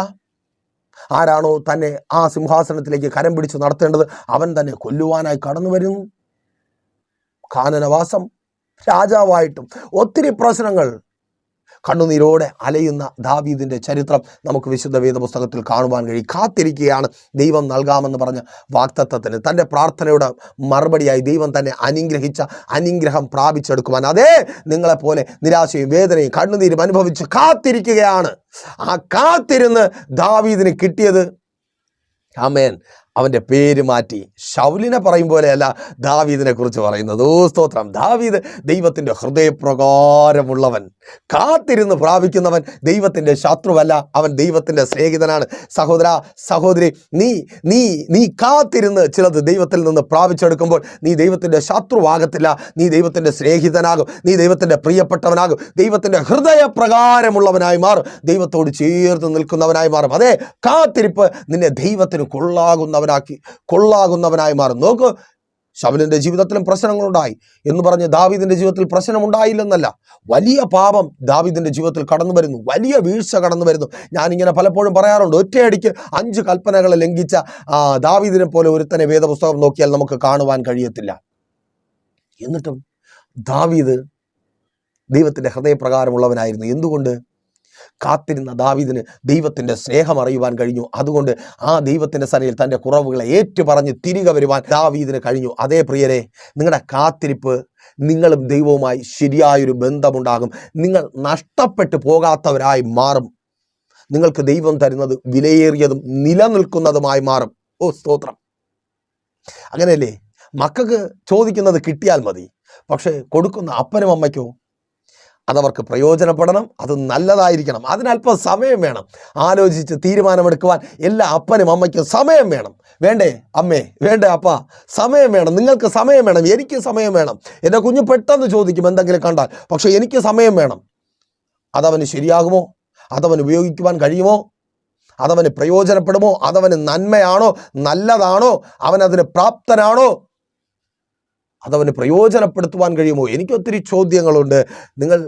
ആരാണോ തന്നെ ആ സിംഹാസനത്തിലേക്ക് കരം പിടിച്ച് നടത്തേണ്ടത് അവൻ തന്നെ കൊല്ലുവാനായി കടന്നു വരുന്നു. കാനനവാസം, രാജാവായിട്ടും ഒത്തിരി പ്രശ്നങ്ങൾ, കണ്ണുനീരോടെ അലയുന്ന ദാവീദിൻ്റെ ചരിത്രം നമുക്ക് വിശുദ്ധ വേദപുസ്തകത്തിൽ കാണുവാൻ കഴിയും. കാത്തിരിക്കുകയാണ് ദൈവം നൽകാമെന്ന് പറഞ്ഞ വാഗ്ദത്തത്തിന്. തൻ്റെ പ്രാർത്ഥനയുടെ മറുപടിയായി ദൈവം തന്നെ അനുഗ്രഹിച്ച അനുഗ്രഹം പ്രാപിച്ചെടുക്കുവാൻ. അതേ, നിങ്ങളെപ്പോലെ നിരാശയും വേദനയും കണ്ണുനീരും അനുഭവിച്ച് കാത്തിരിക്കുകയാണ്. ആ കാത്തിരുന്ന് ദാവീദിന് കിട്ടിയത്, ആമേൻ, അവൻ്റെ പേര് മാറ്റി ശൗലിനെ പറയും പോലെയല്ല ദാവീദിനെ കുറിച്ച് പറയുന്നത്. സ്തോത്രം. ദാവീദ് ദൈവത്തിൻ്റെ ഹൃദയപ്രകാരമുള്ളവൻ, കാത്തിരുന്ന് പ്രാപിക്കുന്നവൻ. ദൈവത്തിൻ്റെ ശത്രുവല്ല, അവൻ ദൈവത്തിൻ്റെ സ്നേഹിതനാണ്. സഹോദര, സഹോദരി, നീ കാത്തിരുന്ന് ചിലത് ദൈവത്തിൽ നിന്ന് പ്രാപിച്ചെടുക്കുമ്പോൾ നീ ദൈവത്തിൻ്റെ ശത്രുവാകത്തില്ല, നീ ദൈവത്തിൻ്റെ സ്നേഹിതനാകും, നീ ദൈവത്തിൻ്റെ പ്രിയപ്പെട്ടവനാകും, ദൈവത്തിൻ്റെ ഹൃദയപ്രകാരമുള്ളവനായി മാറും, ദൈവത്തോട് ചേർത്ത് നിൽക്കുന്നവനായി മാറും. അതേ, കാത്തിരിപ്പ് നിന്നെ ദൈവത്തിന് കൊള്ളാകുന്നവനായി മാറും. നോക്ക്, ശൗലിൻ്റെ ജീവിതത്തിലും പ്രശ്നങ്ങളുണ്ടായി എന്ന് പറഞ്ഞ് ദാവീദിൻ്റെ ജീവിതത്തിൽ പ്രശ്നമുണ്ടായില്ലെന്നല്ല. വലിയ പാപം ദാവീദിൻ്റെ ജീവിതത്തിൽ കടന്നു വരുന്നു, വലിയ വീഴ്ച കടന്നു വരുന്നു. ഞാനിങ്ങനെ പലപ്പോഴും പറയാറുണ്ട്, ഒറ്റയടിക്ക് 5 കൽപ്പനകളെ ലംഘിച്ച ദാവീദിനെ പോലെ ഒരുത്തനെ വേദപുസ്തകം നോക്കിയാൽ നമുക്ക് കാണുവാൻ കഴിയത്തില്ല. എന്നിട്ടും ദാവീദ് ദൈവത്തിൻ്റെ ഹൃദയപ്രകാരമുള്ളവനായിരുന്നു. എന്തുകൊണ്ട്? കാത്തിരുന്ന ദാവീദിന് ദൈവത്തിൻ്റെ സ്നേഹം അറിയുവാൻ കഴിഞ്ഞു. അതുകൊണ്ട് ആ ദൈവത്തിൻ്റെ സന്നിധിയിൽ തൻ്റെ കുറവുകളെ ഏറ്റുപറഞ്ഞ് തിരികെ വരുവാൻ ദാവീദിന് കഴിഞ്ഞു. അതേ പ്രിയരെ, നിങ്ങളുടെ കാത്തിരിപ്പ് നിങ്ങളും ദൈവവുമായി ശരിയായൊരു ബന്ധമുണ്ടാകും. നിങ്ങൾ നഷ്ടപ്പെട്ടു പോകാത്തവരായി മാറും. നിങ്ങൾക്ക് ദൈവം തരുന്നത് വിലയേറിയതും നിലനിൽക്കുന്നതുമായി മാറും. സ്തോത്രം. അങ്ങനെയല്ലേ? മക്കൾക്ക് ചോദിക്കുന്നത് കിട്ടിയാൽ മതി, പക്ഷേ കൊടുക്കുന്ന അപ്പനും അമ്മയ്ക്കോ അതവർക്ക് പ്രയോജനപ്പെടണം, അത് നല്ലതായിരിക്കണം. അതിനല്പം സമയം വേണം. ആലോചിച്ച് തീരുമാനമെടുക്കുവാൻ എല്ലാ അപ്പനും അമ്മയ്ക്കും സമയം വേണം. വേണ്ടേ അമ്മേ, വേണ്ടേ അപ്പ, സമയം വേണം. നിങ്ങൾക്ക് സമയം വേണം, എനിക്ക് സമയം വേണം. എൻ്റെ കുഞ്ഞ് പെട്ടെന്ന് ചോദിക്കും എന്തെങ്കിലും കണ്ടാൽ, പക്ഷേ എനിക്ക് സമയം വേണം. അതവന് ശരിയാകുമോ? അതവന് ഉപയോഗിക്കുവാൻ കഴിയുമോ? അതവന് പ്രയോജനപ്പെടുമോ? അതവന് നന്മയാണോ, നല്ലതാണോ, അവനതിന് പ്രാപ്തനാണോ, അതവന് പ്രയോജനപ്പെടുത്തുവാൻ കഴിയുമോ? എനിക്കൊത്തിരി ചോദ്യങ്ങളുണ്ട്. നിങ്ങൾ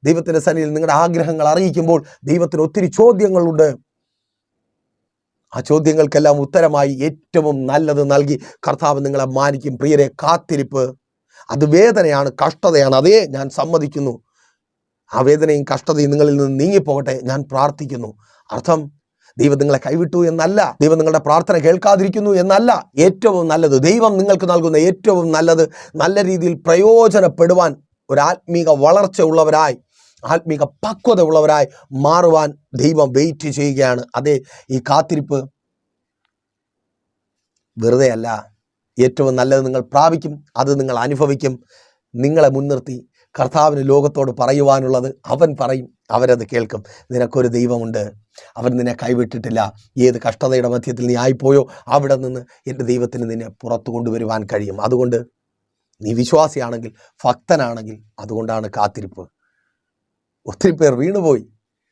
ദൈവത്തിൻ്റെ സന്നിധിയിൽ നിങ്ങളുടെ ആഗ്രഹങ്ങൾ അറിയിക്കുമ്പോൾ ദൈവത്തിന് ഒത്തിരി ചോദ്യങ്ങളുണ്ട്. ആ ചോദ്യങ്ങൾക്കെല്ലാം ഉത്തരമായി ഏറ്റവും നല്ലത് നൽകി കർത്താവ് നിങ്ങളെ മാനിക്കും. പ്രിയരെ, കാത്തിരിപ്പ് അത് വേദനയാണ്, കഷ്ടതയാണ്. അതേ, ഞാൻ സമ്മതിക്കുന്നു. ആ വേദനയും കഷ്ടതയും നിങ്ങളിൽ നിന്ന് നീങ്ങിപ്പോകട്ടെ. ഞാൻ പ്രാർത്ഥിക്കുന്നു. അർത്ഥം ദൈവം നിങ്ങളെ കൈവിട്ടു എന്നല്ല, ദൈവം നിങ്ങളുടെ പ്രാർത്ഥന കേൾക്കാതിരിക്കുന്നു എന്നല്ല. ഏറ്റവും നല്ലത്, ദൈവം നിങ്ങൾക്ക് നൽകുന്ന ഏറ്റവും നല്ലത്, നല്ല രീതിയിൽ പ്രയോജനപ്പെടുവാൻ, ഒരു ആത്മീക വളർച്ച ഉള്ളവരായി, ആത്മീക പക്വത ഉള്ളവരായി മാറുവാൻ ദൈവം വെയിറ്റ് ചെയ്യുകയാണ്. അതെ, ഈ കാത്തിരിപ്പ് വെറുതെ അല്ല. ഏറ്റവും നല്ലത് നിങ്ങൾ പ്രാപിക്കും, അത് നിങ്ങൾ അനുഭവിക്കും. നിങ്ങളെ മുൻനിർത്തി കർത്താവിന് ലോകത്തോട് പറയുവാനുള്ളത് അവൻ പറയും, അവരത് കേൾക്കും. നിനക്കൊരു ദൈവമുണ്ട്, അവൻ നിന്നെ കൈവിട്ടിട്ടില്ല. ഏത് കഷ്ടതയുടെ മധ്യത്തിൽ നീ ആയിപ്പോയോ അവിടെ നിന്ന് എൻ്റെ ദൈവത്തിന് നിന്നെ പുറത്തു കൊണ്ടുവരുവാൻ കഴിയും. അതുകൊണ്ട് നീ വിശ്വാസിയാണെങ്കിൽ, ഭക്തനാണെങ്കിൽ, അതുകൊണ്ടാണ് കാത്തിരിപ്പ്. ഒത്തിരി പേർ വീണുപോയി.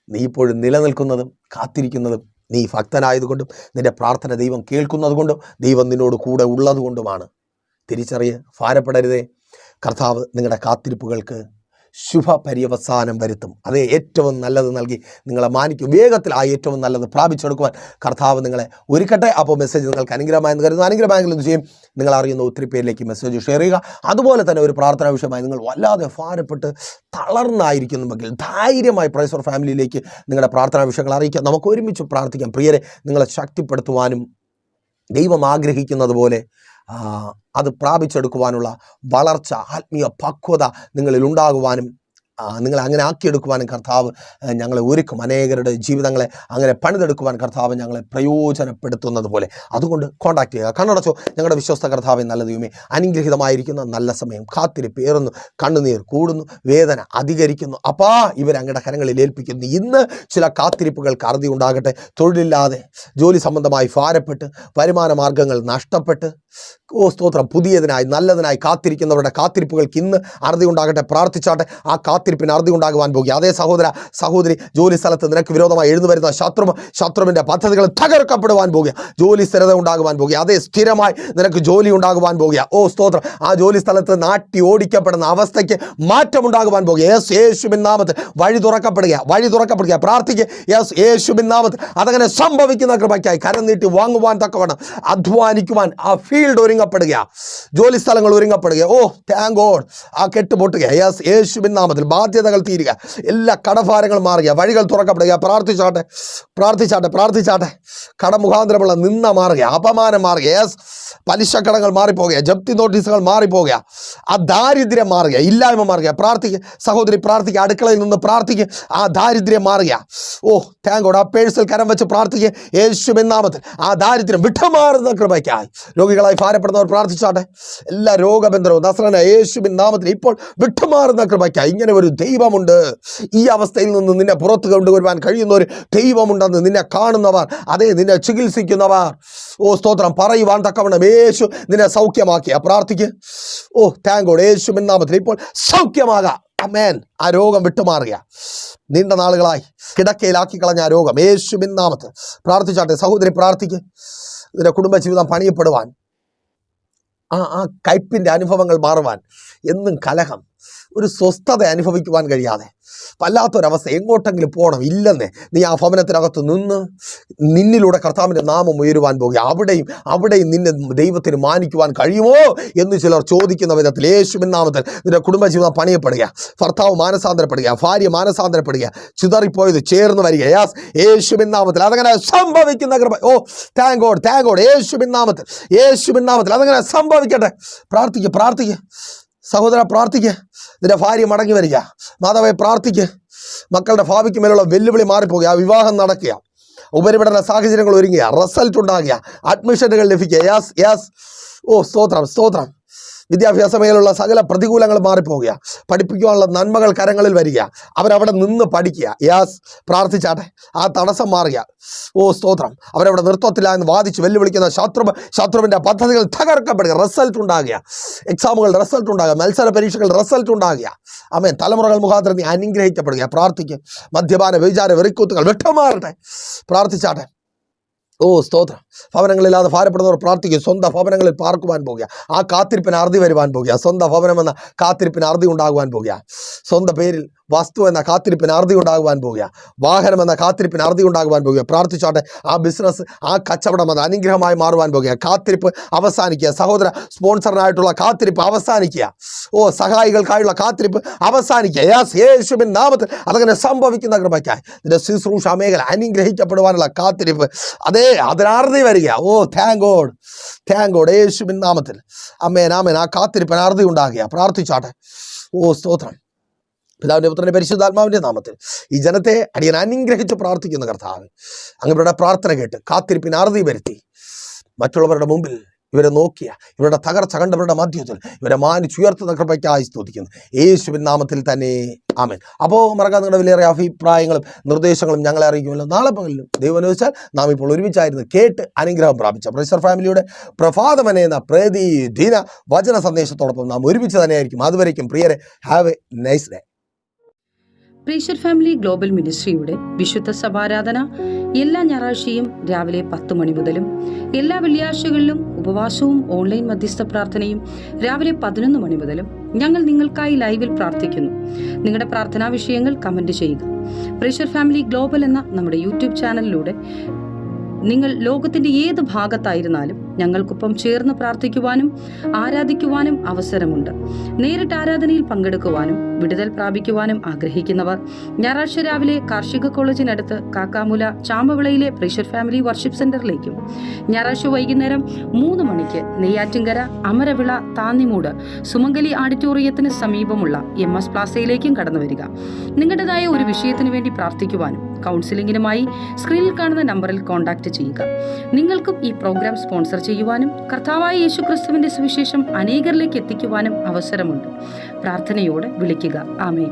നീ ഇപ്പോഴും നിലനിൽക്കുന്നതും കാത്തിരിക്കുന്നതും നീ ഭക്തനായതുകൊണ്ടും നിന്റെ പ്രാർത്ഥന ദൈവം കേൾക്കുന്നത് കൊണ്ടും ദൈവം നിന്നോട് കൂടെ ഉള്ളത് കൊണ്ടുമാണ്. തിരിച്ചറിയ്, ഭാരപ്പെടരുതേ. കർത്താവ് നിങ്ങളുടെ കാത്തിരിപ്പുകൾക്ക് ശുഭ പര്യവസാനം വരുത്തും. അതേ, ഏറ്റവും നല്ലത് നൽകി നിങ്ങളെ മാനിക്കും. വേഗത്തിൽ ആ ഏറ്റവും നല്ലത് പ്രാപിച്ചെടുക്കുവാൻ കർത്താവ് നിങ്ങളെ ഒരുക്കട്ടെ. അപ്പോൾ മെസ്സേജ് നിങ്ങൾക്ക് അനുഗ്രഹമായെന്ന് കരുതുന്നു. അനുഗ്രഹമായെങ്കിലും ചെയ്യും. നിങ്ങൾ അറിയുന്ന ഒത്തിരി പേരിലേക്ക് മെസ്സേജ് ഷെയർ ചെയ്യുക. അതുപോലെ തന്നെ ഒരു പ്രാർത്ഥനാ വിഷയമായി നിങ്ങൾ വല്ലാതെ ഭാരപ്പെട്ട് തളർന്നായിരിക്കുന്നുവെങ്കിൽ ധൈര്യമായി പ്രൈസ് ഫോർ ഫാമിലിയിലേക്ക് നിങ്ങളുടെ പ്രാർത്ഥനാ വിഷയങ്ങൾ അറിയിക്കുക. നമുക്ക് ഒരുമിച്ച് പ്രാർത്ഥിക്കാം. പ്രിയരെ, നിങ്ങളെ ശക്തിപ്പെടുത്തുവാനും ദൈവം ആഗ്രഹിക്കുന്നത് പോലെ അത് പ്രാപിച്ചെടുക്കുവാനുള്ള വളർച്ച, ആത്മീയ പക്വത നിങ്ങളിൽ ഉണ്ടാകുവാനും നിങ്ങളെ അങ്ങനെ ആക്കിയെടുക്കുവാനും കർത്താവ് ഞങ്ങളെ ഒരുക്കും. അനേകരുടെ ജീവിതങ്ങളെ അങ്ങനെ പണിതെടുക്കുവാൻ കർത്താവ് ഞങ്ങളെ പ്രയോജനപ്പെടുത്തുന്നത് പോലെ. അതുകൊണ്ട് കോൺടാക്ട് ചെയ്യുക. കണ്ണടച്ചോ. ഞങ്ങളുടെ വിശ്വസ്ത കർത്താവെ, നല്ല ദൈവമേ, അനുഗ്രഹീതമായിരിക്കുന്ന നല്ല സമയം, കാത്തിരിപ്പ് ഏറുന്നു, കണ്ണുനീർ കൂടുന്നു, വേദന അധികരിക്കുന്നു. അപ്പാ, ഇവരങ്ങയുടെ കരങ്ങളിൽ ഏൽപ്പിക്കുന്നു. ഇന്ന് ചില കാത്തിരിപ്പുകൾക്ക് അറുതി ഉണ്ടാകട്ടെ. തൊഴിലില്ലാതെ, ജോലി സംബന്ധമായി ഭാരപ്പെട്ട്, വരുമാന മാർഗങ്ങൾ നഷ്ടപ്പെട്ട്, സ്തോത്രം, പുതിയതിനായി നല്ലതിനായി കാത്തിരിക്കുന്നവരുടെ കാത്തിരിപ്പുകൾക്ക് ഇന്ന് അറുതി ഉണ്ടാകട്ടെ. പ്രാർത്ഥിച്ചാട്ടെ. ആ കാത്തിരിപ്പിന് അറുതി ഉണ്ടാകുവാൻ പോകുക. അതേ സഹോദര, സഹോദരി, ജോലി സ്ഥലത്ത് നിനക്ക് വിരോധമായി എഴുന്നു വരുന്ന ശത്രുവിൻ്റെ പദ്ധതികൾ തകർക്കപ്പെടുവാൻ പോകുക. ജോലി സ്ഥിരത ഉണ്ടാകുവാൻ പോകുക. അതേ, സ്ഥിരമായി നിനക്ക് ജോലി ഉണ്ടാകുവാൻ പോകുക. സ്തോത്രം. ആ ജോലി സ്ഥലത്ത് നാട്ടി ഓടിക്കപ്പെടുന്ന അവസ്ഥയ്ക്ക് മാറ്റമുണ്ടാകുവാൻ പോകുക. യേശുവിൻ നാമത്തിൽ വഴി തുറക്കപ്പെടുക. പ്രാർത്ഥിക്കുക. യേശുവിൻ നാമത്തിൽ അതങ്ങനെ സംഭവിക്കുന്ന കൃപയ്ക്കായി കരം നീട്ടി വാങ്ങുവാൻ തക്കവണ്ണം അധ്വാനിക്കുവാൻ ആ ഫീൽഡ് ഒരുങ്ങപ്പെടുക, ജോലി സ്ഥലങ്ങൾ ഒരുങ്ങപ്പെടുക. Thank God. ആ കെട്ട് പൊട്ടുക. യേശുവിൻ നാമത്തിൽ ബാധ്യതകൾ തീരുക, എല്ലാ കടഭാരങ്ങൾ മാറുക, വഴികൾ തുറക്കപ്പെടുക. പ്രാർത്ഥിച്ചാട്ടെ. കടമുഖാന്തരമുള്ള നിന്ന മാറുക, അപമാനം മാറുക. പലിശക്കടങ്ങൾ മാറിപ്പോകുക, ജപ്തി നോട്ടീസുകൾ മാറിപ്പോകുക, ആ ദാരിദ്ര്യം മാറുക, ഇല്ലായ്മ മാറുക. പ്രാർത്ഥിക്കുക സഹോദരി, പ്രാർത്ഥിക്കുക. അടുക്കളയിൽ നിന്ന് പ്രാർത്ഥിക്കുക. ആ ദാരിദ്ര്യം മാറുക. Thank God. ആ പേഴ്സിൽ കരം വെച്ച് പ്രാർത്ഥിക്കുക. യേശുവിൻ നാമത്തിൽ ആ ദാരിദ്ര്യം വിട്ടുമാറുന്ന കൃപയ്ക്കായി രോഗികളായി ഭാരപ്പെടുന്നവർ പ്രാർത്ഥിച്ചാട്ടെ. എല്ലാ രോഗബന്ധനവും നസ്രനായ യേശുവിൻ നാമത്തിൽ ഇപ്പോൾ വിട്ടുമാറുന്ന കൃപയ്ക്കായി. ഇങ്ങനെ ഒരു ദൈവമുണ്ട്. ഈ അവസ്ഥയിൽ നിന്ന് നിന്നെ പുറത്തു കൊണ്ടുവരുവാൻ കഴിയുന്ന ഒരു ദൈവമുണ്ടെന്ന് നിന്നെ കാണുന്നവർ, അതേ, നിന്നെ ചികിത്സിക്കുന്നവർ, സ്തോത്രം പറയുവാൻ തക്കവണ്ണം യേശു നിന്നെ സൗഖ്യമാക്കിയ പ്രാർത്ഥിക്ക്. Thank God. യേശുവിൻ നാമത്തിൽ ഇപ്പോൾ സൗഖ്യമാകാം. ആമേൻ. ആ രോഗം വിട്ടുമാറുക. നീണ്ട നാളുകളായി കിടക്കയിലാക്കി കളഞ്ഞ ആ രോഗം യേശുവിൻ നാമത്തിൽ പ്രാർത്ഥിച്ചാട്ടെ. സഹോദരി, പ്രാർത്ഥിക്ക്. നിന്റെ കുടുംബജീവിതം പണിയപ്പെടുവാൻ, ആ കയ്പിൻ്റെ അനുഭവങ്ങൾ മാറുവാൻ, എന്നും കലഹം, ഒരു സ്വസ്ഥത അനുഭവിക്കുവാൻ കഴിയാതെ വല്ലാത്തൊരവസ്ഥ, എങ്ങോട്ടെങ്കിലും പോകണം ഇല്ലെന്നേ, നീ ആ ഭവനത്തിനകത്ത് നിന്ന് നിന്നിലൂടെ കർത്താവിൻ്റെ നാമം ഉയരുവാൻ പോകുക. അവിടെയും നിന്നെ ദൈവത്തിന് മാനിക്കുവാൻ കഴിയുമോ എന്ന് ചിലർ ചോദിക്കുന്ന വിധത്തിൽ യേശുവിൻ നാമത്തിൽ നിന്റെ കുടുംബജീവിതം പണിയപ്പെടുക, ഭർത്താവ് മാനസാന്തരപ്പെടുക, ഭാര്യ മാനസാന്തരപ്പെടുക, ചിതറിപ്പോയത് ചേർന്ന് വരിക. യേശുവിൻ നാമത്തിൽ അതങ്ങനെ സംഭവിക്കുന്ന കൃപ. Thank God. യേശുവിൻ നാമത്തിൽ അതങ്ങനെ സംഭവിക്കട്ടെ. പ്രാർത്ഥിക്കുക സഹോദര, പ്രാർത്ഥിക്കുക. നിന്റെ ഭാര്യ മടങ്ങി വരിക. മാതാവെ, പ്രാർത്ഥിക്കുക. മക്കളുടെ ഭാവിക്ക് മേലുള്ള വെല്ലുവിളി മാറിപ്പോകുക, വിവാഹം നടക്കുക, ഉപരിപഠന സാഹചര്യങ്ങൾ ഒരുങ്ങുക, റിസൾട്ട് ഉണ്ടാകുക, അഡ്മിഷനുകൾ ലഭിക്കുക. സ്തോത്രം. വിദ്യാഭ്യാസ മേഖലയിലുള്ള സകല പ്രതികൂലങ്ങൾ മാറിപ്പോകുക, പഠിപ്പിക്കുവാനുള്ള നന്മകൾ കരങ്ങളിൽ വരിക, അവരവിടെ നിന്ന് പഠിക്കുക. പ്രാർത്ഥിച്ചാട്ടെ. ആ തടസ്സം മാറുക. സ്തോത്രം. അവരവിടെ നൃത്തത്തില്ല എന്ന് വാദിച്ച് വെല്ലുവിളിക്കുന്ന ശത്രുവിൻ്റെ പദ്ധതികൾ തകർക്കപ്പെടുക, റിസൾട്ട് ഉണ്ടാകുക, എക്സാമുകളുടെ റിസൾട്ട് ഉണ്ടാകുക, മത്സര പരീക്ഷകളുടെ റിസൾട്ട് ഉണ്ടാകുക. ആമേൻ. തലമുറകൾ മുഖാന്തരം നീ അനുഗ്രഹിക്കപ്പെടുക. പ്രാർത്ഥിക്കുക. മദ്യപാന വ്യഭിചാര വെറിക്കൂത്തുകൾ വിട്ടുമാറട്ടെ. പ്രാർത്ഥിച്ചാട്ടെ. സ്തോത്രം. ഭവനങ്ങളില്ലാതെ ഭാരപ്പെടുന്നവർ പ്രാർത്ഥിക്കുക. സ്വന്തം ഭവനങ്ങളിൽ പാർക്കുവാൻ പോകുക. ആ കാത്തിരിപ്പിന് അറുതി വരുവാൻ പോകുക. സ്വന്തം ഭവനമെന്ന കാത്തിരിപ്പിന് അറുതി ഉണ്ടാകുവാൻ പോകുക. സ്വന്തം പേരിൽ വസ്തു എന്ന കാത്തിരിപ്പിന് അറുതി ഉണ്ടാകുവാൻ പോകുക. വാഹനം എന്ന കാത്തിരിപ്പിന് അറുതി ഉണ്ടാകുവാൻ പോകുക. പ്രാർത്ഥിച്ചോട്ടെ. ആ ബിസിനസ്, ആ കച്ചവടം അത് അനുഗ്രഹമായി മാറുവാൻ പോകുക. കാത്തിരിപ്പ് അവസാനിക്കുക. സഹോദര, സ്പോൺസറിനായിട്ടുള്ള കാത്തിരിപ്പ് അവസാനിക്കുക. സഹായികൾക്കായുള്ള കാത്തിരിപ്പ് അവസാനിക്കുക. യേശുവിൻ നാമത്തിൽ അതങ്ങനെ സംഭവിക്കുന്ന കൃപയ്ക്കായി നിന്റെ ശുശ്രൂഷ മേഖല അനുഗ്രഹിക്കപ്പെടുവാനുള്ള കാത്തിരിപ്പ് അതിനറുതി വരിക. താങ്ക് ഗോഡ് യേശുവിൻ നാമത്തിൽ. ആമേൻ. ആ കാത്തിരിപ്പിന് അറുതി ഉണ്ടാകുക. പ്രാർത്ഥിച്ചാട്ടെ. സ്തോത്രം. പിതാവിൻ്റെ പുത്രൻ്റെ പരിശുദ്ധാത്മാവിൻ്റെ നാമത്തിൽ ഈ ജനത്തെ അടിയൻ അനുഗ്രഹിച്ച് പ്രാർത്ഥിക്കുന്ന കർത്താവ്, അങ്ങയുടെ പ്രാർത്ഥന കേട്ട് കാത്തിരിപ്പിന് അറുതി വരുത്തി മറ്റുള്ളവരുടെ മുമ്പിൽ ഇവരെ നോക്കിയ, ഇവരുടെ തകർച്ച കണ്ടവരുടെ മധ്യത്തിൽ ഇവരെ മാനിച്ചുയർത്തുന്ന കൃപയ്ക്കായി സ്തുതിക്കുന്നു യേശുവിൻ നാമത്തിൽ തന്നെ. ആമേൻ. അപ്പോൾ മറക്കാതെ നിങ്ങളുടെ വിലയേറിയ അഭിപ്രായങ്ങളും നിർദ്ദേശങ്ങളും ഞങ്ങളെ അറിയിക്കുമല്ലോ. നാളെ പകലിലും ദൈവം അനുവദിച്ചാൽ നാം ഇപ്പോൾ ഒരുമിച്ചായിരുന്നു കേട്ട് അനുഗ്രഹം പ്രാപിച്ച പ്രേഷർ ഫാമിലിയുടെ പ്രഭാതമന എന്ന പ്രതിദിന വചന സന്ദേശത്തോടൊപ്പം നാം ഒരുമിച്ച് തന്നെയായിരിക്കും. അതുവരേക്കും പ്രിയരെ, ഹാവ് എ നൈസ് ഡേ. പ്രേഷർ ഫാമിലി ഗ്ലോബൽ മിനിസ്ട്രിയുടെ വിശുദ്ധ സഭാരാധന എല്ലാ ഞായറാഴ്ചയും രാവിലെ 10 മണി മുതലും എല്ലാ വെള്ളിയാഴ്ചകളിലും ഉപവാസവും ഓൺലൈൻ മധ്യസ്ഥ പ്രാർത്ഥനയും രാവിലെ 11 മണി മുതലും ഞങ്ങൾ നിങ്ങൾക്കായി ലൈവിൽ പ്രാർത്ഥിക്കുന്നു. നിങ്ങളുടെ പ്രാർത്ഥനാ വിഷയങ്ങൾ കമന്റ് ചെയ്യുക. പ്രേഷർ ഫാമിലി ഗ്ലോബൽ എന്ന നമ്മുടെ യൂട്യൂബ് ചാനലിലൂടെ നിങ്ങൾ ലോകത്തിന്റെ ഏത് ഭാഗത്തായിരുന്നാലും ഞങ്ങൾക്കൊപ്പം ചേർന്ന് പ്രാർത്ഥിക്കുവാനും ആരാധിക്കുവാനും അവസരമുണ്ട്. നേരിട്ട് ആരാധനയിൽ പങ്കെടുക്കുവാനും വിടുതൽ പ്രാപിക്കുവാനും ആഗ്രഹിക്കുന്നവർ ഞായറാഴ്ച രാവിലെ കാർഷിക കോളേജിനടുത്ത് കാക്കാമുല ചാമ്പവിളയിലെ പ്രേഷർ ഫാമിലി വർഷിപ്പ് സെന്ററിലേക്കും ഞായറാഴ്ച വൈകുന്നേരം 3 മണിക്ക് നെയ്യാറ്റിൻകര അമരവിള താന്നിമൂട് സുമംഗലി ഓഡിറ്റോറിയത്തിന് സമീപമുള്ള MS പ്ലാസയിലേക്കും കടന്നു വരിക. നിങ്ങളുടേതായ ഒരു വിഷയത്തിന് വേണ്ടി പ്രാർത്ഥിക്കുവാനും കൗൺസിലിംഗിനുമായി സ്ക്രീനിൽ കാണുന്ന നമ്പറിൽ കോൺടാക്ട് ചെയ്യുക. നിങ്ങൾക്കും ഈ പ്രോഗ്രാം സ്പോൺസർ ചെയ്യുവാനും കർത്താവായ യേശുക്രിസ്തുവിന്റെ സുവിശേഷം അനേകരിലേക്ക് എത്തിക്കുവാനും അവസരമുണ്ട്. പ്രാർത്ഥനയോടെ വിളിക്കുക. ആമേൻ.